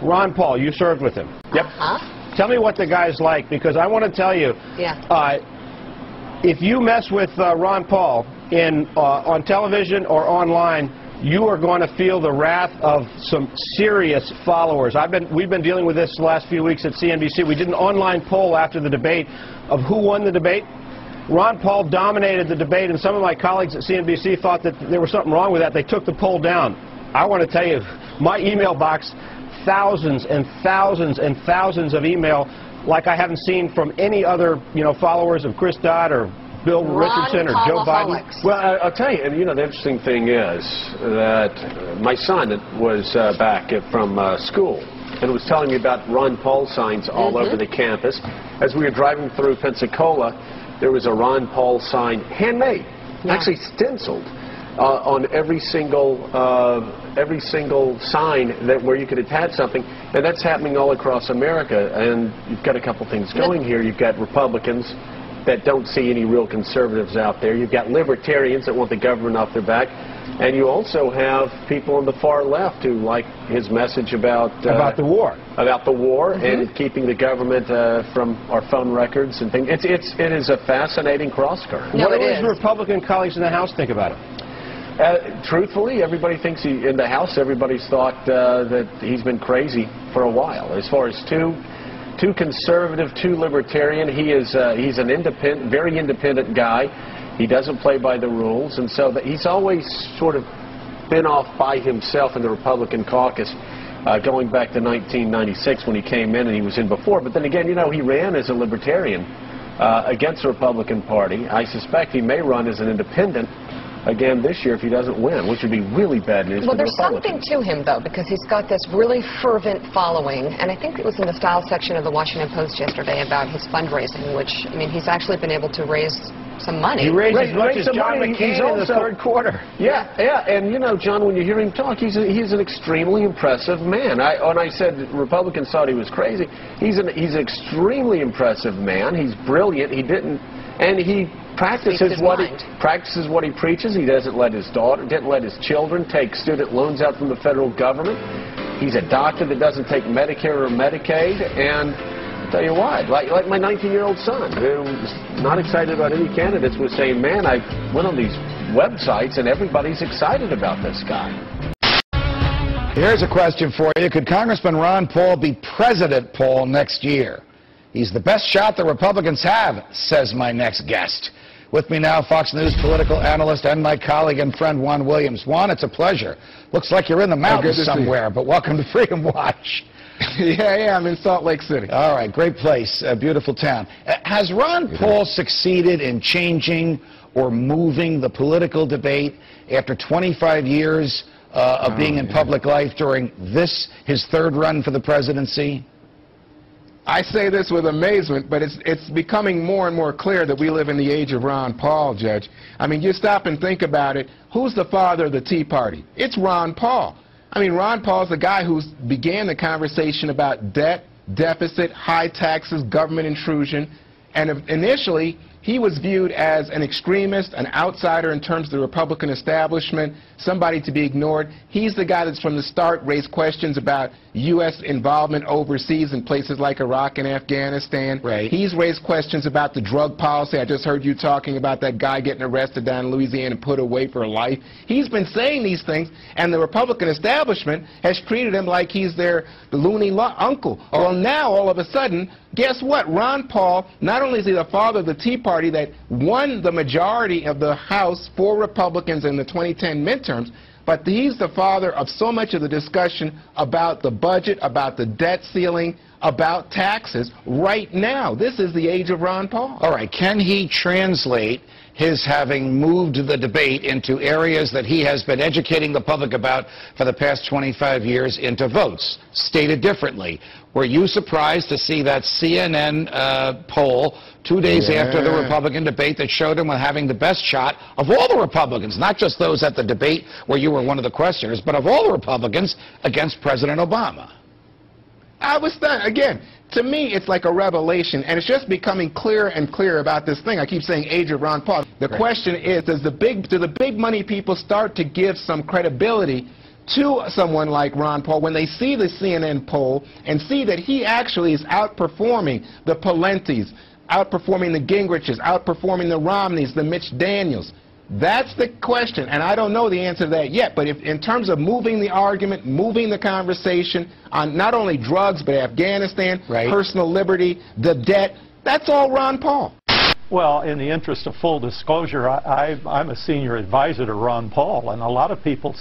Ron Paul, you served with him. Yep. Tell me what the guy's like, because I want to tell you, if you mess with Ron Paul on television or online, you are going to feel the wrath of some serious followers. We've been dealing with this the last few weeks at CNBC. We did an online poll after the debate of who won the debate. Ron Paul dominated the debate, and some of my colleagues at CNBC thought that there was something wrong with that. They took the poll down. I want to tell you, my email box, thousands and thousands and thousands of email like I haven't seen from any other, followers of Chris Dodd or Bill Richardson or Joe Biden. Well, I'll tell you, the interesting thing is that my son was back from school and was telling me about Ron Paul signs all over the campus. As we were driving through Pensacola, there was a Ron Paul sign, handmade, actually stenciled, on every single sign where you could attach something, and that's happening all across America. And you've got a couple things going here. You've got Republicans that don't see any real conservatives out there. You've got libertarians that want the government off their back, and you also have people on the far left who like his message about the war, and keeping the government from our phone records and things. It is a fascinating cross-current. No, what do his Republican colleagues in the House think about it? Truthfully, everybody thinks in the House, everybody's thought that he's been crazy for a while. As far as too conservative, too libertarian, he's an independent, very independent guy. He doesn't play by the rules, and so he's always sort of been off by himself in the Republican caucus, going back to 1996 when he came in, and he was in before. But then again, he ran as a libertarian against the Republican Party. I suspect he may run as an independent again this year if he doesn't win, which would be really bad news for the Republicans. Well, there's something to him, though, because he's got this really fervent following, and I think it was in the style section of the Washington Post yesterday about his fundraising, which, he's actually been able to raise some money. He raised as much as some John money. McCain He's in the also- third quarter. Yeah, and you know, John, when you hear him talk, he's an extremely impressive man. When I said Republicans thought he was crazy, he's an extremely impressive man. He's brilliant. He practices what he preaches. He didn't let his children take student loans out from the federal government. He's a doctor that doesn't take Medicare or Medicaid, and I'll tell you what, like my 19-year-old son, who's not excited about any candidates, was saying, man, I went on these websites and everybody's excited about this guy. Here's a question for you. Could Congressman Ron Paul be President Paul next year? He's the best shot the Republicans have, says my next guest. With me now, Fox News political analyst and my colleague and friend Juan Williams. Juan, it's a pleasure. Looks like you're in the mountains somewhere, but welcome to Freedom Watch. Yeah, I'm in Salt Lake City. All right, great place, a beautiful town. Has Ron Paul succeeded in changing or moving the political debate after 25 years of being in public life during his third run for the presidency? I say this with amazement, but it's becoming more and more clear that we live in the age of Ron Paul, Judge. I mean, you stop and think about it. Who's the father of the Tea Party? It's Ron Paul. I mean, Ron Paul's the guy who began the conversation about debt, deficit, high taxes, government intrusion, and initially he was viewed as an extremist, an outsider in terms of the Republican establishment, somebody to be ignored. He's the guy that's from the start raised questions about U.S. involvement overseas in places like Iraq and Afghanistan. Right. He's raised questions about the drug policy. I just heard you talking about that guy getting arrested down in Louisiana and put away for life. He's been saying these things, and the Republican establishment has treated him like he's the loony uncle. Well, now, all of a sudden, guess what? Ron Paul, not only is he the father of the Tea Party that won the majority of the House for Republicans in the 2010 midterms, but he's the father of so much of the discussion about the budget, about the debt ceiling, about taxes right now. This is the age of Ron Paul. All right, can he translate his having moved the debate into areas that he has been educating the public about for the past 25 years into votes? Stated differently, were you surprised to see that CNN poll 2 days after the Republican debate that showed him having the best shot of all the Republicans, not just those at the debate where you were one of the questioners, but of all the Republicans against President Obama? I was stunned. Again, to me, it's like a revelation, and it's just becoming clearer and clearer about this thing. I keep saying age of Ron Paul. The question is, do the big money people start to give some credibility to someone like Ron Paul when they see the CNN poll and see that he actually is outperforming the Palentis, outperforming the Gingriches, outperforming the Romneys, the Mitch Daniels? That's the question, and I don't know the answer to that yet, but if in terms of moving the argument, moving the conversation on not only drugs but Afghanistan, personal liberty, the debt, that's all Ron Paul. Well, in the interest of full disclosure, I'm a senior advisor to Ron Paul, and a lot of people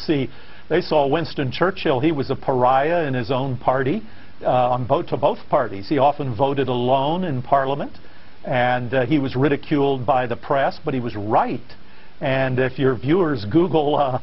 they saw Winston Churchill. He was a pariah in his own party, to both parties. He often voted alone in Parliament, and he was ridiculed by the press, but he was right. And if your viewers Google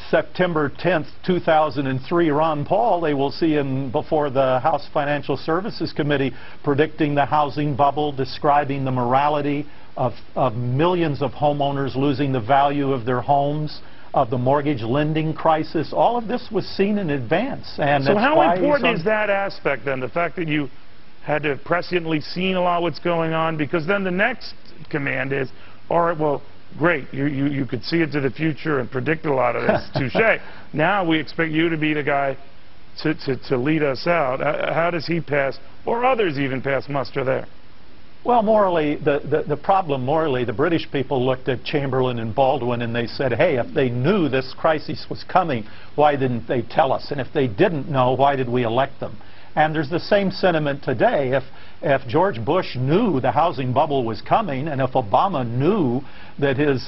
September 10th, 2003 Ron Paul, they will see him before the House Financial Services Committee predicting the housing bubble, describing the morality of millions of homeowners losing the value of their homes, of the mortgage lending crisis. All of this was seen in advance. And so how important is that aspect then, the fact that you had to presciently seen a lot of what's going on? Because then the next command is, all right, well, great, you could see into the future and predict a lot of this, touche. Now we expect you to be the guy to lead us out. How does he pass, or others even pass muster there? Well, morally, the problem morally, the British people looked at Chamberlain and Baldwin and they said, hey, if they knew this crisis was coming, why didn't they tell us? And if they didn't know, why did we elect them? And there's the same sentiment today. If George Bush knew the housing bubble was coming, and if Obama knew that his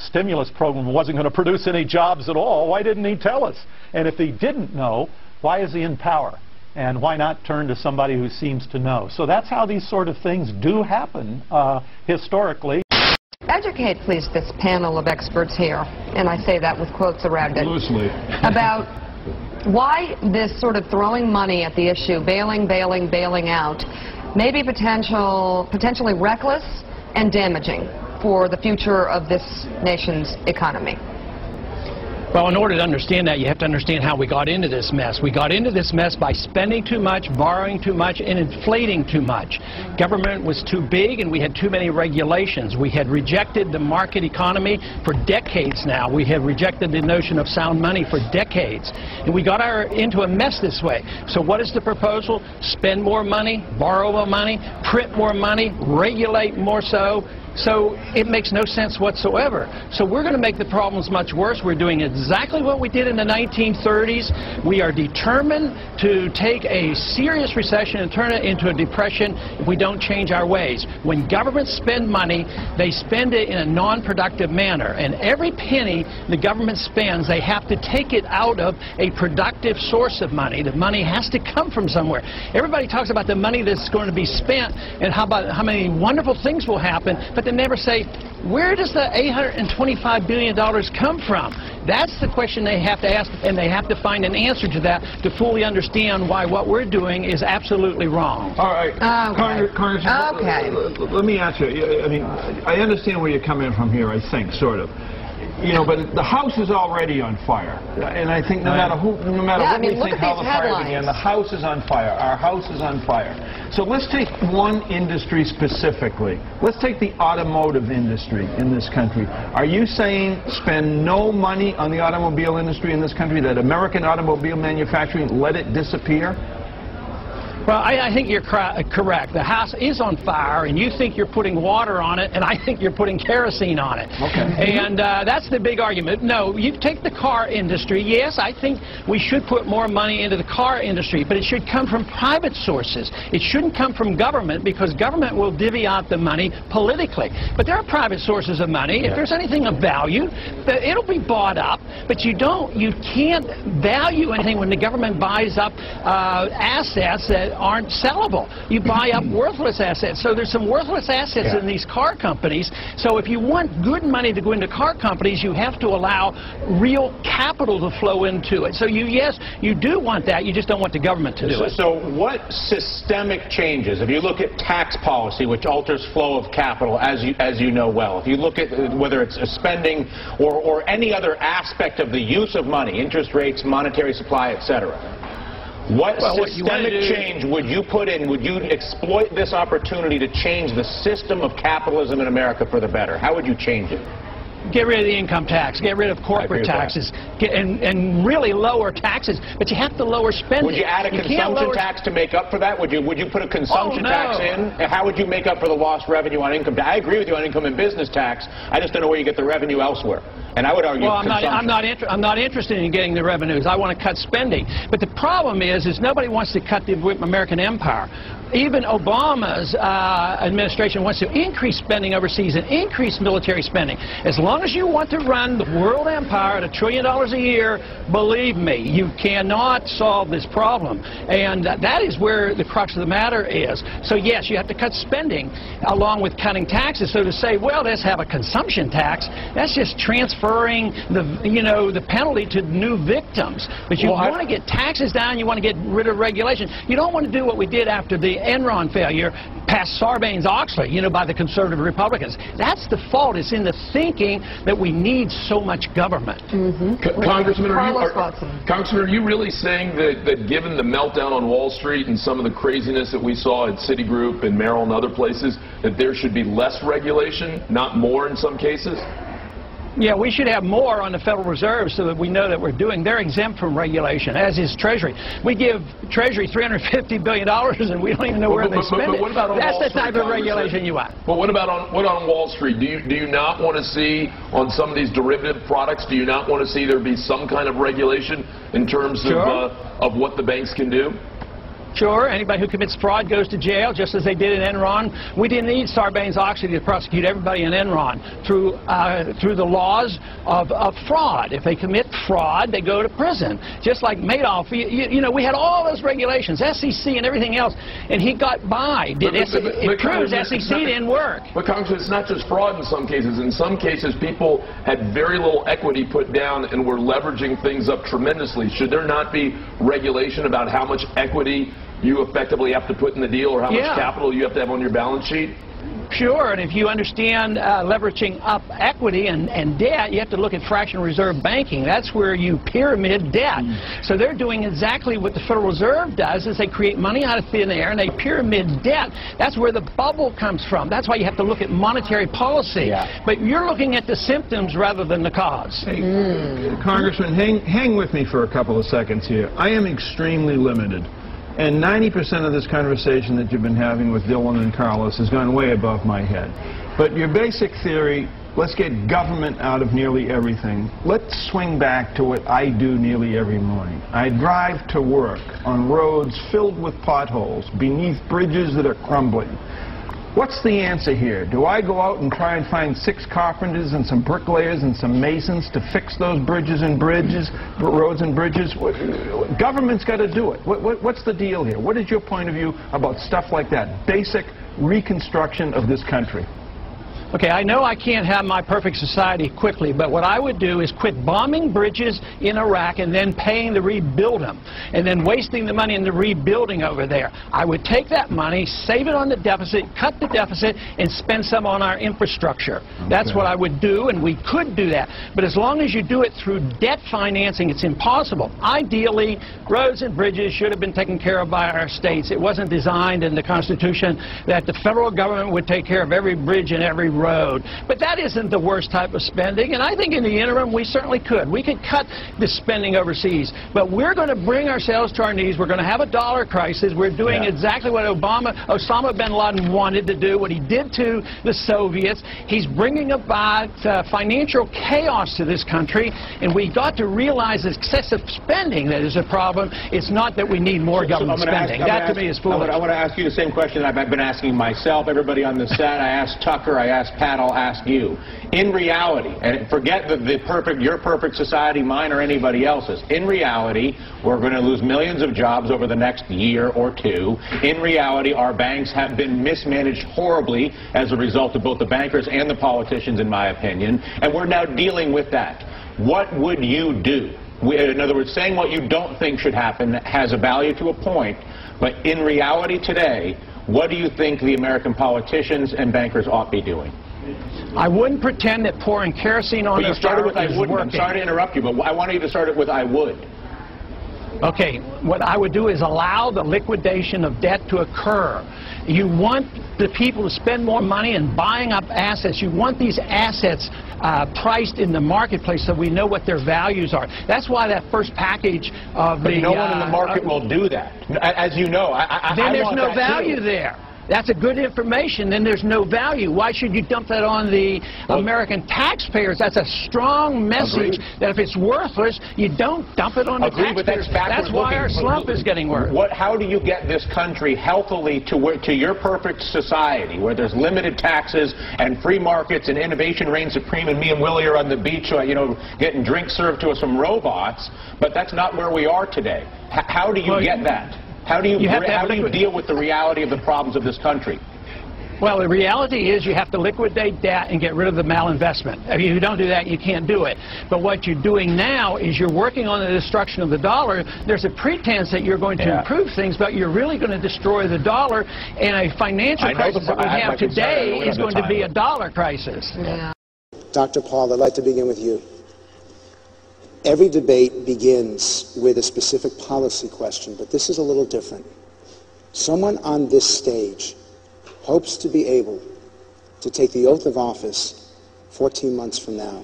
stimulus program wasn't going to produce any jobs at all, why didn't he tell us? And if he didn't know, why is he in power? And why not turn to somebody who seems to know? So that's how these sort of things do happen historically. Educate, please, this panel of experts here, and I say that with quotes around it, loosely, about why this sort of throwing money at the issue, bailing out, may be potentially reckless and damaging. for the future of this nation's economy? Well, in order to understand that, you have to understand how we got into this mess. We got into this mess by spending too much, borrowing too much, and inflating too much. Government was too big, and we had too many regulations. We had rejected the market economy for decades now. We have rejected the notion of sound money for decades. And we got into a mess this way. So what is the proposal? Spend more money, borrow more money, print more money, regulate more so. So it makes no sense whatsoever. So we're going to make the problems much worse. We're doing exactly what we did in the 1930s. We are determined to take a serious recession and turn it into a depression if we don't change our ways. When governments spend money, they spend it in a non-productive manner. And every penny the government spends, they have to take it out of a productive source of money. The money has to come from somewhere. Everybody talks about the money that's going to be spent and how many wonderful things will happen, but they never say, where does the $825 billion come from? That's the question they have to ask, and they have to find an answer to that to fully understand why what we're doing is absolutely wrong. All right. Okay. Let me ask you. I mean, I understand where you're coming from here, I think, sort of. You know, but the house is already on fire, and I think no matter what we think how the fire began, the house is on fire. Our house is on fire. So let's take one industry specifically. Let's take the automotive industry in this country. Are you saying spend no money on the automobile industry in this country, that American automobile manufacturing, let it disappear? Well, I think you're correct. The house is on fire, and you think you're putting water on it, and I think you're putting kerosene on it. Okay. And that's the big argument. No, you take the car industry. Yes, I think we should put more money into the car industry, but it should come from private sources. It shouldn't come from government, because government will divvy out the money politically. But there are private sources of money. If there's anything of value, it'll be bought up. But you can't value anything when the government buys up assets that aren't sellable. You buy up worthless assets. So there's some worthless assets in these car companies. So if you want good money to go into car companies, you have to allow real capital to flow into it. So yes, you do want that. You just don't want the government to do it. So what systemic changes, if you look at tax policy, which alters flow of capital, as you know well, if you look at whether it's spending or any other aspect of the use of money, interest rates, monetary supply, etc., what systemic change would you put in? Would you exploit this opportunity to change the system of capitalism in America for the better? How would you change it? Get rid of the income tax, get rid of corporate taxes, and really lower taxes, but you have to lower spending. Would you add a consumption tax to make up for that? Would you put a consumption tax in? How would you make up for the lost revenue on income tax? I agree with you on income and business tax. I just don't know where you get the revenue elsewhere. And I would argue I'm not interested in getting the revenues. I want to cut spending. But the problem is nobody wants to cut the American empire. Even Obama's administration wants to increase spending overseas and increase military spending. As long as you want to run the world empire at $1 trillion a year, believe me, you cannot solve this problem. And that is where the crux of the matter is. So yes, you have to cut spending along with cutting taxes. So to say, well, let's have a consumption tax, that's just transferring the penalty to new victims. But you want to get taxes down, you want to get rid of regulation. You don't want to do what we did after the Enron failure, passed Sarbanes-Oxley, by the conservative Republicans. That's the fault. It's in the thinking that we need so much government. Congressman, are you really saying that given the meltdown on Wall Street and some of the craziness that we saw at Citigroup and Merrill and other places, that there should be less regulation, not more in some cases? Yeah, we should have more on the Federal Reserve so that we know that we're doing. They're exempt from regulation, as is Treasury. We give Treasury $350 billion and we don't even know where they spend it. That's the type of regulation you want. But what on Wall Street? Do you not want to see on some of these derivative products, do you not want to see there be some kind of regulation in terms of what the banks can do? Sure, anybody who commits fraud goes to jail, just as they did in Enron. We didn't need Sarbanes-Oxley to prosecute everybody in Enron through the laws of fraud. If they commit fraud, they go to prison. Just like Madoff, we had all those regulations, SEC and everything else, and he got by. It proves SEC didn't work. But Congressman, it's not just fraud in some cases. In some cases, people had very little equity put down and were leveraging things up tremendously. Should there not be regulation about how much equity you effectively have to put in the deal, or how much capital you have to have on your balance sheet? Sure, and if you understand leveraging up equity and debt, you have to look at fractional reserve banking. That's where you pyramid debt. So they're doing exactly what the Federal Reserve does, is they create money out of thin air and they pyramid debt. That's where the bubble comes from. That's why you have to look at monetary policy. But you're looking at the symptoms rather than the cause. Hey, Congressman, hang with me for a couple of seconds here. I am extremely limited. And 90% of this conversation that you've been having with Dylan and Carlos has gone way above my head. But your basic theory, let's get government out of nearly everything. Let's swing back to what I do nearly every morning. I drive to work on roads filled with potholes, beneath bridges that are crumbling. What's the answer here? Do I go out and try and find 6 carpenters and some bricklayers and some masons to fix those roads and bridges? Government's got to do it. What's the deal here? What is your point of view about stuff like that? Basic reconstruction of this country. Okay, I know I can't have my perfect society quickly, but what I would do is quit bombing bridges in Iraq and then paying to rebuild them, and then wasting the money in the rebuilding over there. I would take that money, save it on the deficit, cut the deficit, and spend some on our infrastructure. That's what I would do, and we could do that. But as long as you do it through debt financing, it's impossible. Ideally, roads and bridges should have been taken care of by our states. It wasn't designed in the Constitution that the federal government would take care of every bridge and every road. But that isn't the worst type of spending, and I think in the interim we certainly could. We could cut the spending overseas, but we're going to bring ourselves to our knees. We're going to have a dollar crisis. We're doing exactly what Osama bin Laden wanted to do, what he did to the Soviets. He's bringing about financial chaos to this country, and we got to realize excessive spending that is a problem. It's not that we need more government spending. That to me is foolish. I want to ask you the same question I've been asking myself, everybody on the set. I asked Tucker, I asked Pat, I'll ask you. In reality, and forget your perfect society, mine or anybody else's, in reality, we're going to lose millions of jobs over the next year or two. In reality, our banks have been mismanaged horribly as a result of both the bankers and the politicians, in my opinion, and we're now dealing with that. What would you do? In other words, saying what you don't think should happen has a value to a point, but in reality today, what do you think the American politicians and bankers ought to be doing? I wouldn't pretend that pouring kerosene on the fire is working. I'm sorry to interrupt you, but I want you to start it with I would. Okay, what I would do is allow the liquidation of debt to occur. You want the people to spend more money in buying up assets. You want these assets priced in the marketplace so we know what their values are. That's why that first package of but no one in the market will do that. As you know, then there's no value there. That's a good information, then there's no value. Why should you dump that on the American taxpayers? That's a strong message that if it's worthless, you don't dump it on the taxpayers. But that's why our slump is getting worse. How do you get this country healthily to your perfect society, where there's limited taxes and free markets and innovation reigns supreme, and me and Willie are on the beach, getting drinks served to us from robots, but that's not where we are today. How do you get that? How do you deal with the reality of the problems of this country? Well, the reality is you have to liquidate debt and get rid of the malinvestment. If you don't do that, you can't do it. But what you're doing now is you're working on the destruction of the dollar. There's a pretense that you're going to improve things, but you're really going to destroy the dollar, and a financial crisis that we have today is going to be a dollar crisis. Dr. Paul, I'd like to begin with you. Every debate begins with a specific policy question, but this is a little different. Someone on this stage hopes to be able to take the oath of office 14 months from now,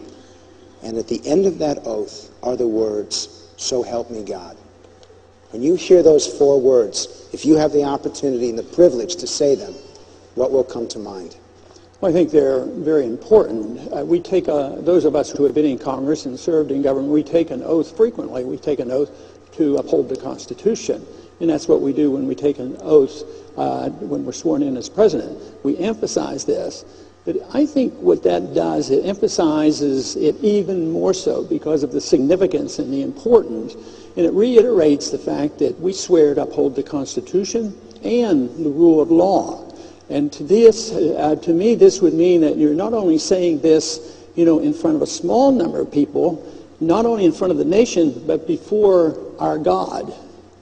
and at the end of that oath are the words, "So help me God." When you hear those 4 words, if you have the opportunity and the privilege to say them, what will come to mind? Well, I think they're very important. We take, those of us who have been in Congress and served in government, we take an oath frequently. We take an oath to uphold the Constitution. And that's what we do when we take an oath when we're sworn in as president. We emphasize this. But I think what that does, it emphasizes it even more so because of the significance and the importance. And it reiterates the fact that we swear to uphold the Constitution and the rule of law. And to me, this would mean that you're not only saying this, in front of a small number of people, not only in front of the nation, but before our God.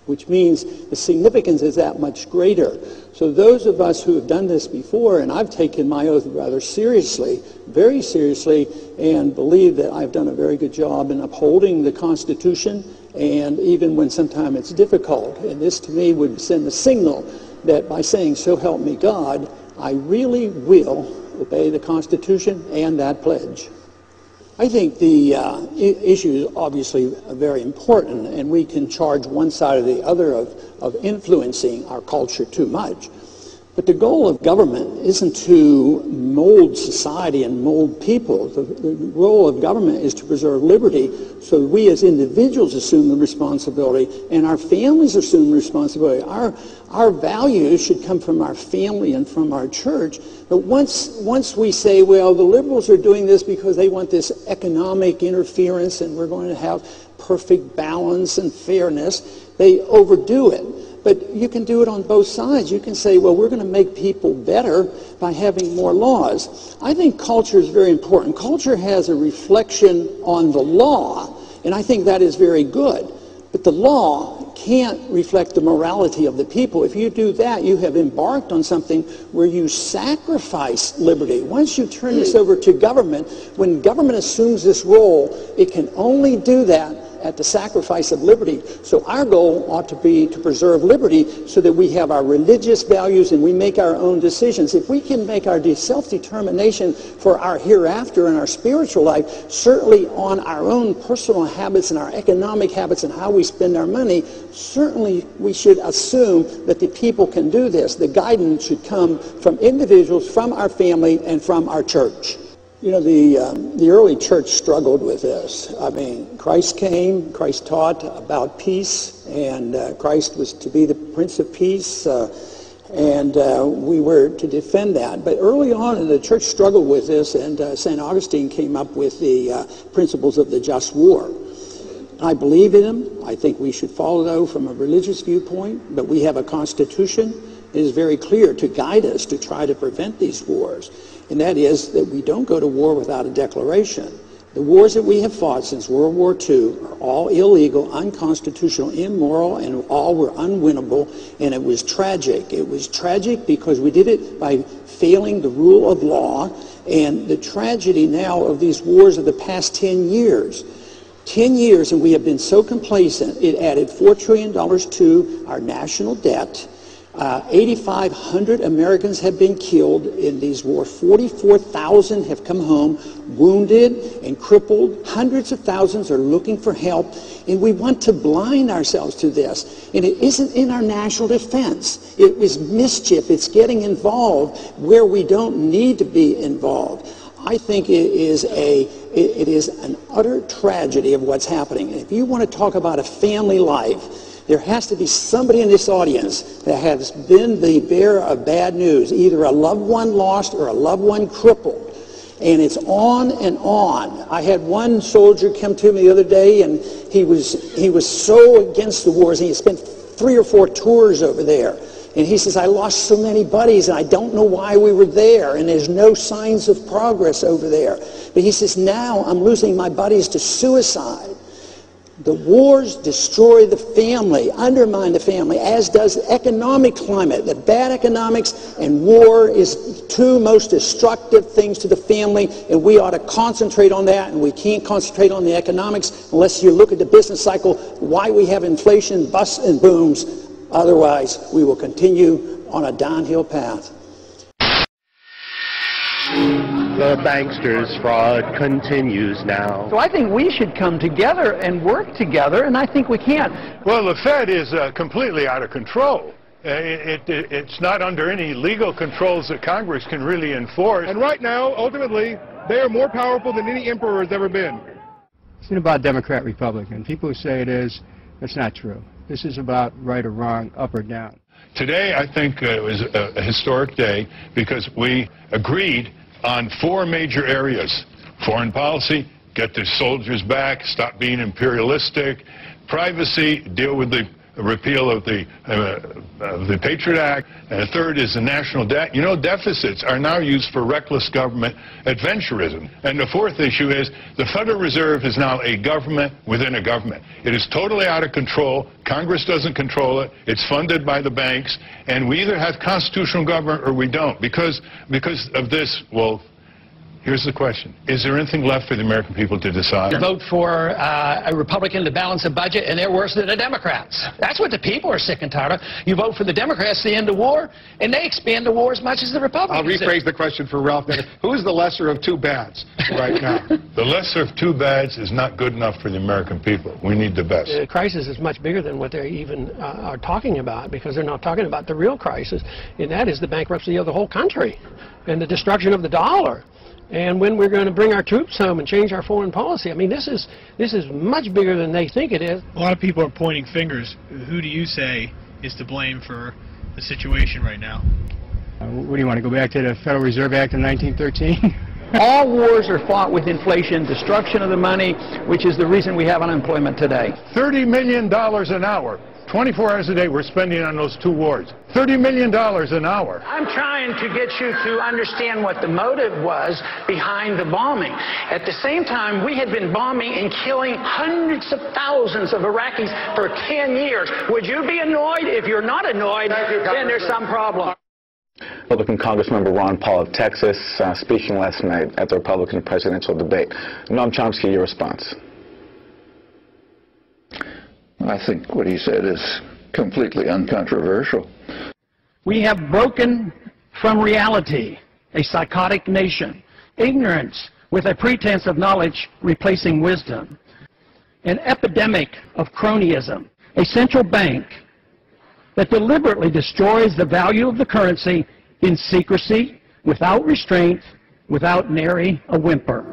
which means the significance is that much greater. So those of us who have done this before, and I've taken my oath rather seriously, very seriously, and believe that I've done a very good job in upholding the Constitution, and even when sometimes it's difficult. And this to me would send a signal that by saying, "So help me God," I really will obey the Constitution and that pledge. I think the issue is obviously very important, and we can charge one side or the other of influencing our culture too much. But the goal of government isn't to mold society and mold people. The role of government is to preserve liberty, so we as individuals assume the responsibility and our families assume the responsibility. Our values should come from our family and from our church. But once we say, well, the liberals are doing this because they want this economic interference and we're going to have perfect balance and fairness, they overdo it. But you can do it on both sides. You can say, well, we're going to make people better by having more laws. I think culture is very important. Culture has a reflection on the law, and I think that is very good. But the law can't reflect the morality of the people. If you do that, you have embarked on something where you sacrifice liberty. Once you turn this over to government, when government assumes this role, it can only do that at the sacrifice of liberty. So our goal ought to be to preserve liberty so that we have our religious values and we make our own decisions. If we can make our self-determination for our hereafter and our spiritual life, certainly on our own personal habits and our economic habits and how we spend our money, certainly we should assume that the people can do this. The guidance should come from individuals, from our family, and from our church. You know, the early church struggled with this. I mean, Christ came, Christ taught about peace, and Christ was to be the Prince of Peace, and we were to defend that. But early on, the church struggled with this, and St. Augustine came up with the principles of the just war. I believe in them. I think we should follow those from a religious viewpoint, but we have a constitution. It is very clear to guide us to try to prevent these wars. And that is that we don't go to war without a declaration. The wars that we have fought since World War II are all illegal, unconstitutional, immoral, and all were unwinnable, and it was tragic. It was tragic because we did it by failing the rule of law, and the tragedy now of these wars of the past 10 years. 10 years, and we have been so complacent. It added $4 trillion to our national debt. 8,500 Americans have been killed in these wars. 44,000 have come home wounded and crippled. Hundreds of thousands are looking for help. And we want to blind ourselves to this. And it isn't in our national defense. It is mischief. It's getting involved where we don't need to be involved. I think it is an utter tragedy of what's happening. And if you want to talk about a family life, there has to be somebody in this audience that has been the bearer of bad news, either a loved one lost or a loved one crippled. And it's on and on. I had one soldier come to me the other day, and he was so against the wars, and he spent 3 or 4 tours over there. And he says, I lost so many buddies, and I don't know why we were there, and there's no signs of progress over there. But he says, now I'm losing my buddies to suicide. The wars destroy the family, undermine the family, as does economic climate. The bad economics and war is 2 most destructive things to the family, and we ought to concentrate on that, and we can't concentrate on the economics unless you look at the business cycle, why we have inflation, busts and booms. Otherwise, we will continue on a downhill path. The banksters' fraud continues now. So I think we should come together and work together, and I think we can. Well, the Fed is completely out of control. It's not under any legal controls that Congress can really enforce. And right now, ultimately, they are more powerful than any emperor has ever been. It's not about Democrat, Republican. People who say it is, that's not true. This is about right or wrong, up or down. Today, I think it was a historic day because we agreed on 4 major areas. Foreign policy, get the soldiers back, stop being imperialistic. Privacy, deal with the repeal of the Patriot Act, and the third is the national debt. You know, deficits are now used for reckless government adventurism. And the fourth issue is the Federal Reserve is now a government within a government. It is totally out of control. Congress doesn't control it. It's funded by the banks, and we either have constitutional government or we don't. Because of this, well, here's the question. Is there anything left for the American people to decide? You vote for a Republican to balance a budget, and they're worse than the Democrats. That's what the people are sick and tired of. You vote for the Democrats to end the war, and they expand the war as much as the Republicans. I'll rephrase the question for Ralph. Who's the lesser of two bads right now? The lesser of two bads is not good enough for the American people. We need the best. The crisis is much bigger than what they even are talking about, because they're not talking about the real crisis, and that is the bankruptcy of the whole country and the destruction of the dollar. And when we're going to bring our troops home and change our foreign policy. I mean, this is much bigger than they think it is. A lot of people are pointing fingers. Who do you say is to blame for the situation right now? What do you want to go back to the Federal Reserve Act of 1913? All wars are fought with inflation, destruction of the money, which is the reason we have unemployment today. $30 million an hour. 24 hours a day we're spending on those two wars. $30 million an hour. I'm trying to get you to understand what the motive was behind the bombing. At the same time, we had been bombing and killing hundreds of thousands of Iraqis for 10 years. Would you be annoyed? If you're not annoyed, then there's some problem. Republican Congressmember Ron Paul of Texas speaking last night at the Republican presidential debate. Noam Chomsky, your response. I think what he said is completely uncontroversial. We have broken from reality, a psychotic nation, ignorance with a pretense of knowledge replacing wisdom, an epidemic of cronyism, a central bank that deliberately destroys the value of the currency in secrecy, without restraint, without nary a whimper.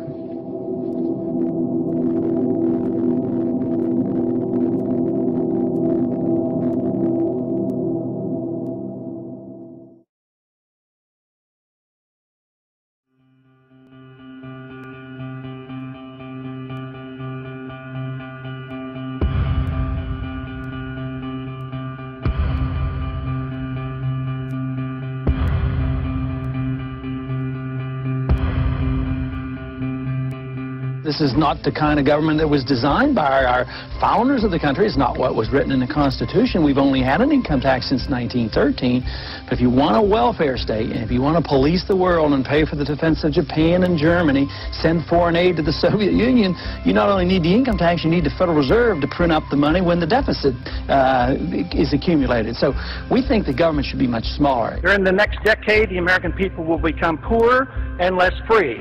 This is not the kind of government that was designed by our founders of the country. It's not what was written in the Constitution. We've only had an income tax since 1913. But if you want a welfare state, and if you want to police the world and pay for the defense of Japan and Germany, send foreign aid to the Soviet Union, you not only need the income tax, you need the Federal Reserve to print up the money when the deficit is accumulated. So we think the government should be much smaller. During the next decade, the American people will become poorer and less free,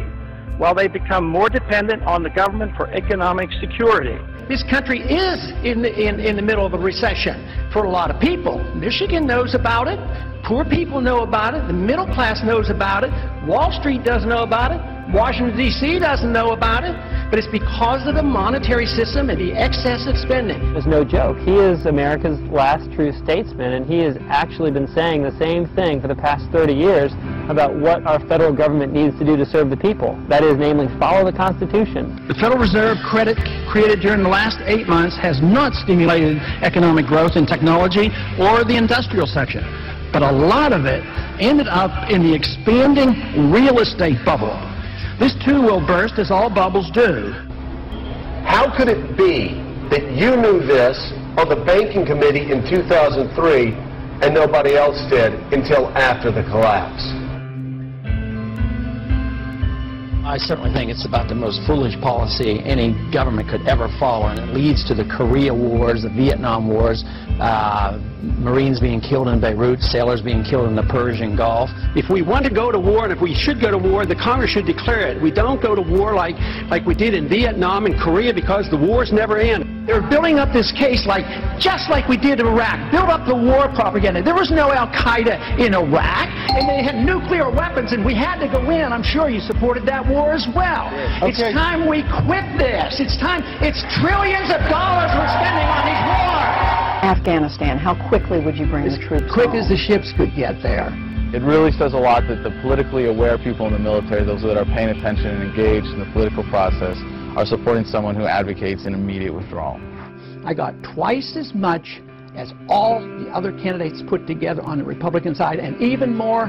while they become more dependent on the government for economic security. This country is in the middle of a recession for a lot of people. Michigan knows about it. Poor people know about it. The middle class knows about it. Wall Street doesn't know about it. Washington, D.C. doesn't know about it. But it's because of the monetary system and the excessive spending. It's no joke. He is America's last true statesman, and he has actually been saying the same thing for the past 30 years about what our federal government needs to do to serve the people. That is, namely, follow the Constitution. The Federal Reserve credit created during the last 8 months has not stimulated economic growth in technology or the industrial section. But a lot of it ended up in the expanding real estate bubble. This too will burst, as all bubbles do. How could it be that you knew this on the banking committee in 2003 and nobody else did until after the collapse? I certainly think it's about the most foolish policy any government could ever follow, and it leads to the Korea Wars, the Vietnam Wars, Marines being killed in Beirut, sailors being killed in the Persian Gulf. If we want to go to war, and if we should go to war, the Congress should declare it. We don't go to war like we did in Vietnam and Korea, because the wars never end. They're building up this case just like we did in Iraq. Build up the war propaganda. There was no Al-Qaeda in Iraq, and they had nuclear weapons, and we had to go in. I'm sure you supported that war as well. Okay. It's time we quit this. It's time. It's trillions of dollars we're spending on these wars. Afghanistan, how quickly would you bring the troops quick home? As the ships could get there. It really says a lot that the politically aware people in the military, those that are paying attention and engaged in the political process, are supporting someone who advocates an immediate withdrawal. I got twice as much as all the other candidates put together on the Republican side, and even more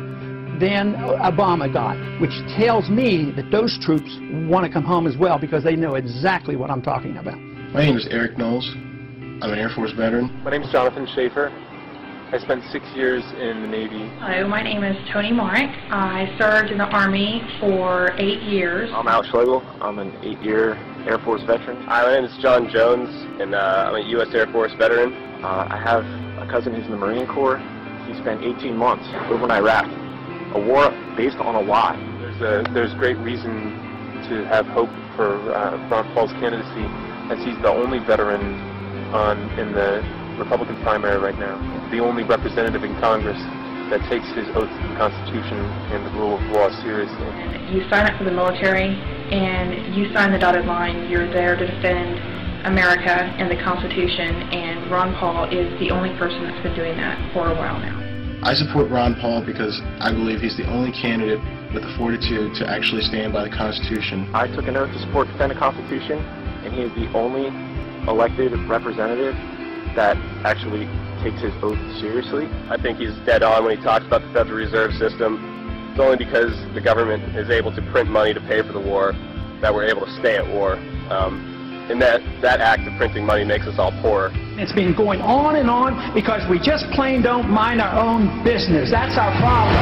than Obama got, which tells me that those troops want to come home as well because they know exactly what I'm talking about. My name is Eric Knowles. I'm an Air Force veteran. My name is Jonathan Schaefer. I spent 6 years in the Navy. Hello, my name is Tony Marek. I served in the Army for 8 years. I'm Alex Schlegel. I'm an 8-year Air Force veteran. Hi, my name is John Jones, and I'm a U.S. Air Force veteran. I have a cousin who's in the Marine Corps. He spent 18 months over in Iraq. A war based on a lie. There's great reason to have hope for Ron Paul's candidacy, as he's the only veteran in the Republican primary right now. The only representative in Congress that takes his oath to the Constitution and the rule of law seriously. You sign up for the military and you sign the dotted line. You're there to defend America and the Constitution, and Ron Paul is the only person that's been doing that for a while now. I support Ron Paul because I believe he's the only candidate with the fortitude to actually stand by the Constitution. I took an oath to support and defend the Constitution, and he is the only elected representative that actually takes his oath seriously. I think he's dead on when he talks about the Federal Reserve System. It's only because the government is able to print money to pay for the war that we're able to stay at war. And that act of printing money makes us all poorer. It's been going on and on because we just plain don't mind our own business. That's our problem.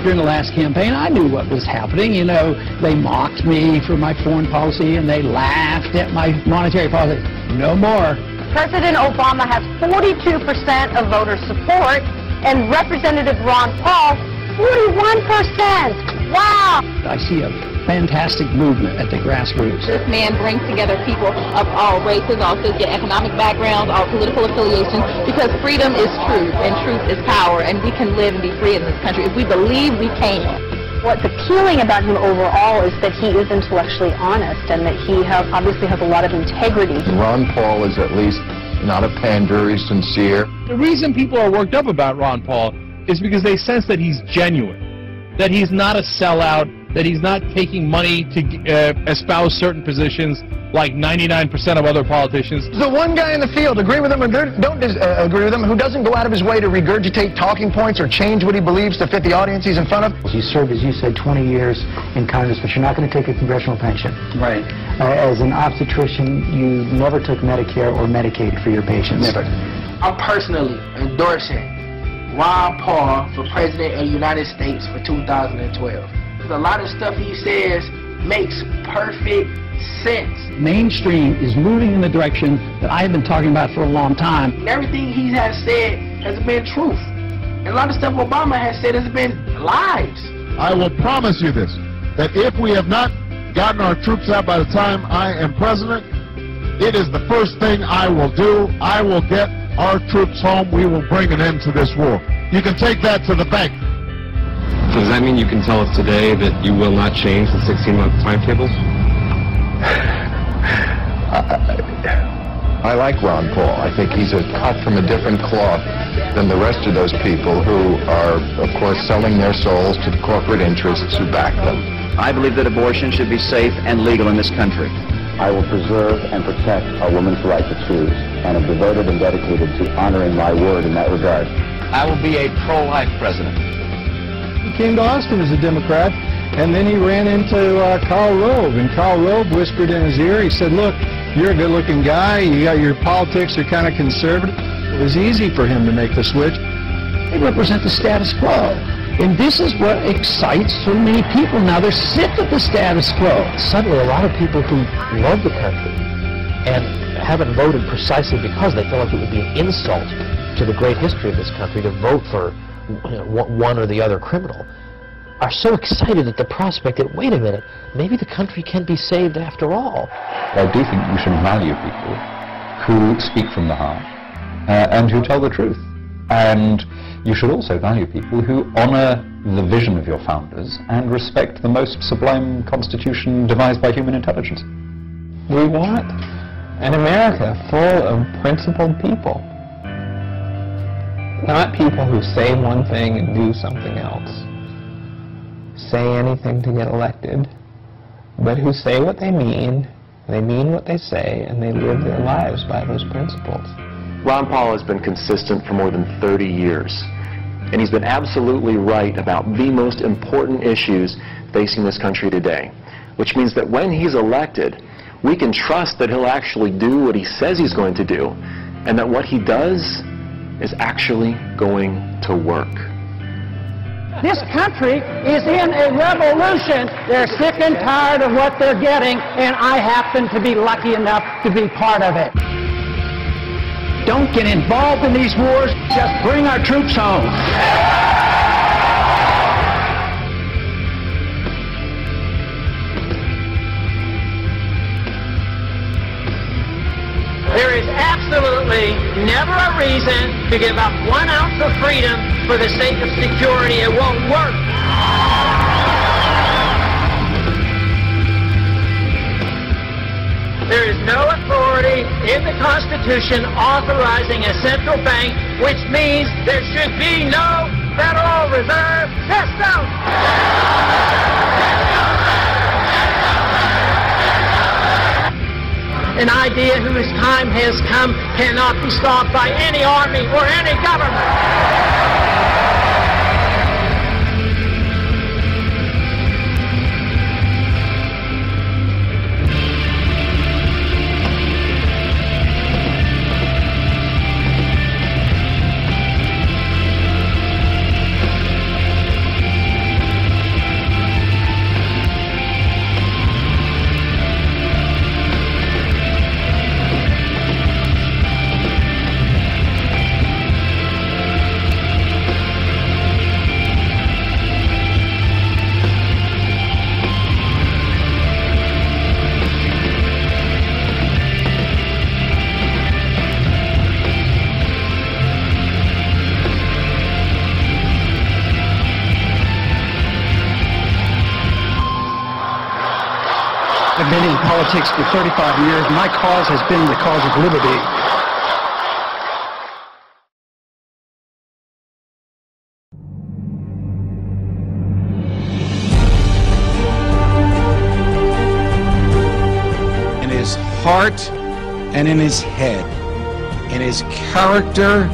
During the last campaign, I knew what was happening. You know, they mocked me for my foreign policy and they laughed at my monetary policy. No more. President Obama has 42% of voter support, and Representative Ron Paul, 41%. Wow! I see a fantastic movement at the grassroots. This man brings together people of all races, all socioeconomic backgrounds, all political affiliations, because freedom is truth, and truth is power, and we can live and be free in this country. If we believe, we can. What's appealing about him overall is that he is intellectually honest, and that he obviously has a lot of integrity. Ron Paul is at least not a panderer, he's sincere. The reason people are worked up about Ron Paul is because they sense that he's genuine, that he's not a sellout, that he's not taking money to espouse certain positions like 99% of other politicians. The one guy in the field, agree with him or don't agree with him, who doesn't go out of his way to regurgitate talking points or change what he believes to fit the audience he's in front of. You served, as you said, 20 years in Congress, but you're not going to take a congressional pension. Right. As an obstetrician, you never took Medicare or Medicaid for your patients. Never. I'm personally endorsing Ron Paul for President of the United States for 2012. A lot of stuff he says makes perfect sense. Mainstream is moving in the direction that I have been talking about for a long time. And everything he has said has been truth. And a lot of stuff Obama has said has been lies. I will promise you this, that if we have not gotten our troops out by the time I am president, it is the first thing I will do. I will get our troops home. We will bring an end to this war. You can take that to the bank. Does that mean you can tell us today that you will not change the 16-month timetables? I like Ron Paul. I think he's cut from a different cloth than the rest of those people who are, of course, selling their souls to the corporate interests who back them. I believe that abortion should be safe and legal in this country. I will preserve and protect a woman's right to choose, and am devoted and dedicated to honoring my word in that regard. I will be a pro-life president. He came to Austin as a Democrat, and then he ran into Karl Rove, and Karl Rove whispered in his ear, he said, look, you're a good-looking guy, your politics are kind of conservative. It was easy for him to make the switch. They represent the status quo. And this is what excites so many people now. They're sick of the status quo. Suddenly, a lot of people who love the country and haven't voted precisely because they feel like it would be an insult to the great history of this country to vote for one or the other criminal, are so excited at the prospect that, wait a minute, maybe the country can be saved after all. I do think you should value people who speak from the heart and who tell the truth. And you should also value people who honor the vision of your founders and respect the most sublime constitution devised by human intelligence. We want an America full of principled people. Not people who say one thing and do something else. Say anything to get elected, but who say what they mean They mean what they say, and they live their lives by those principles. Ron Paul has been consistent for more than 30 years, and he's been absolutely right about the most important issues facing this country today, which means that when he's elected, we can trust that he'll actually do what he says he's going to do, and that what he does is actually going to work. This country is in a revolution. They're sick and tired of what they're getting, and I happen to be lucky enough to be part of it. Don't get involved in these wars. Just bring our troops home. There is absolutely never a reason to give up 1 ounce of freedom for the sake of security. It won't work. There is no authority in the Constitution authorizing a central bank, which means there should be no Federal Reserve System. An idea whose time has come cannot be solved by any army or any government. I've been in politics for 35 years. My cause has been the cause of liberty. In his heart and in his head, in his character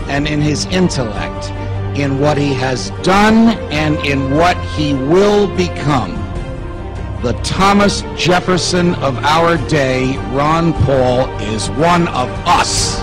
and in his intellect, in what he has done and in what he will become. The Thomas Jefferson of our day, Ron Paul, is one of us.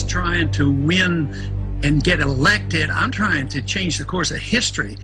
Trying to win and get elected. I'm trying to change the course of history.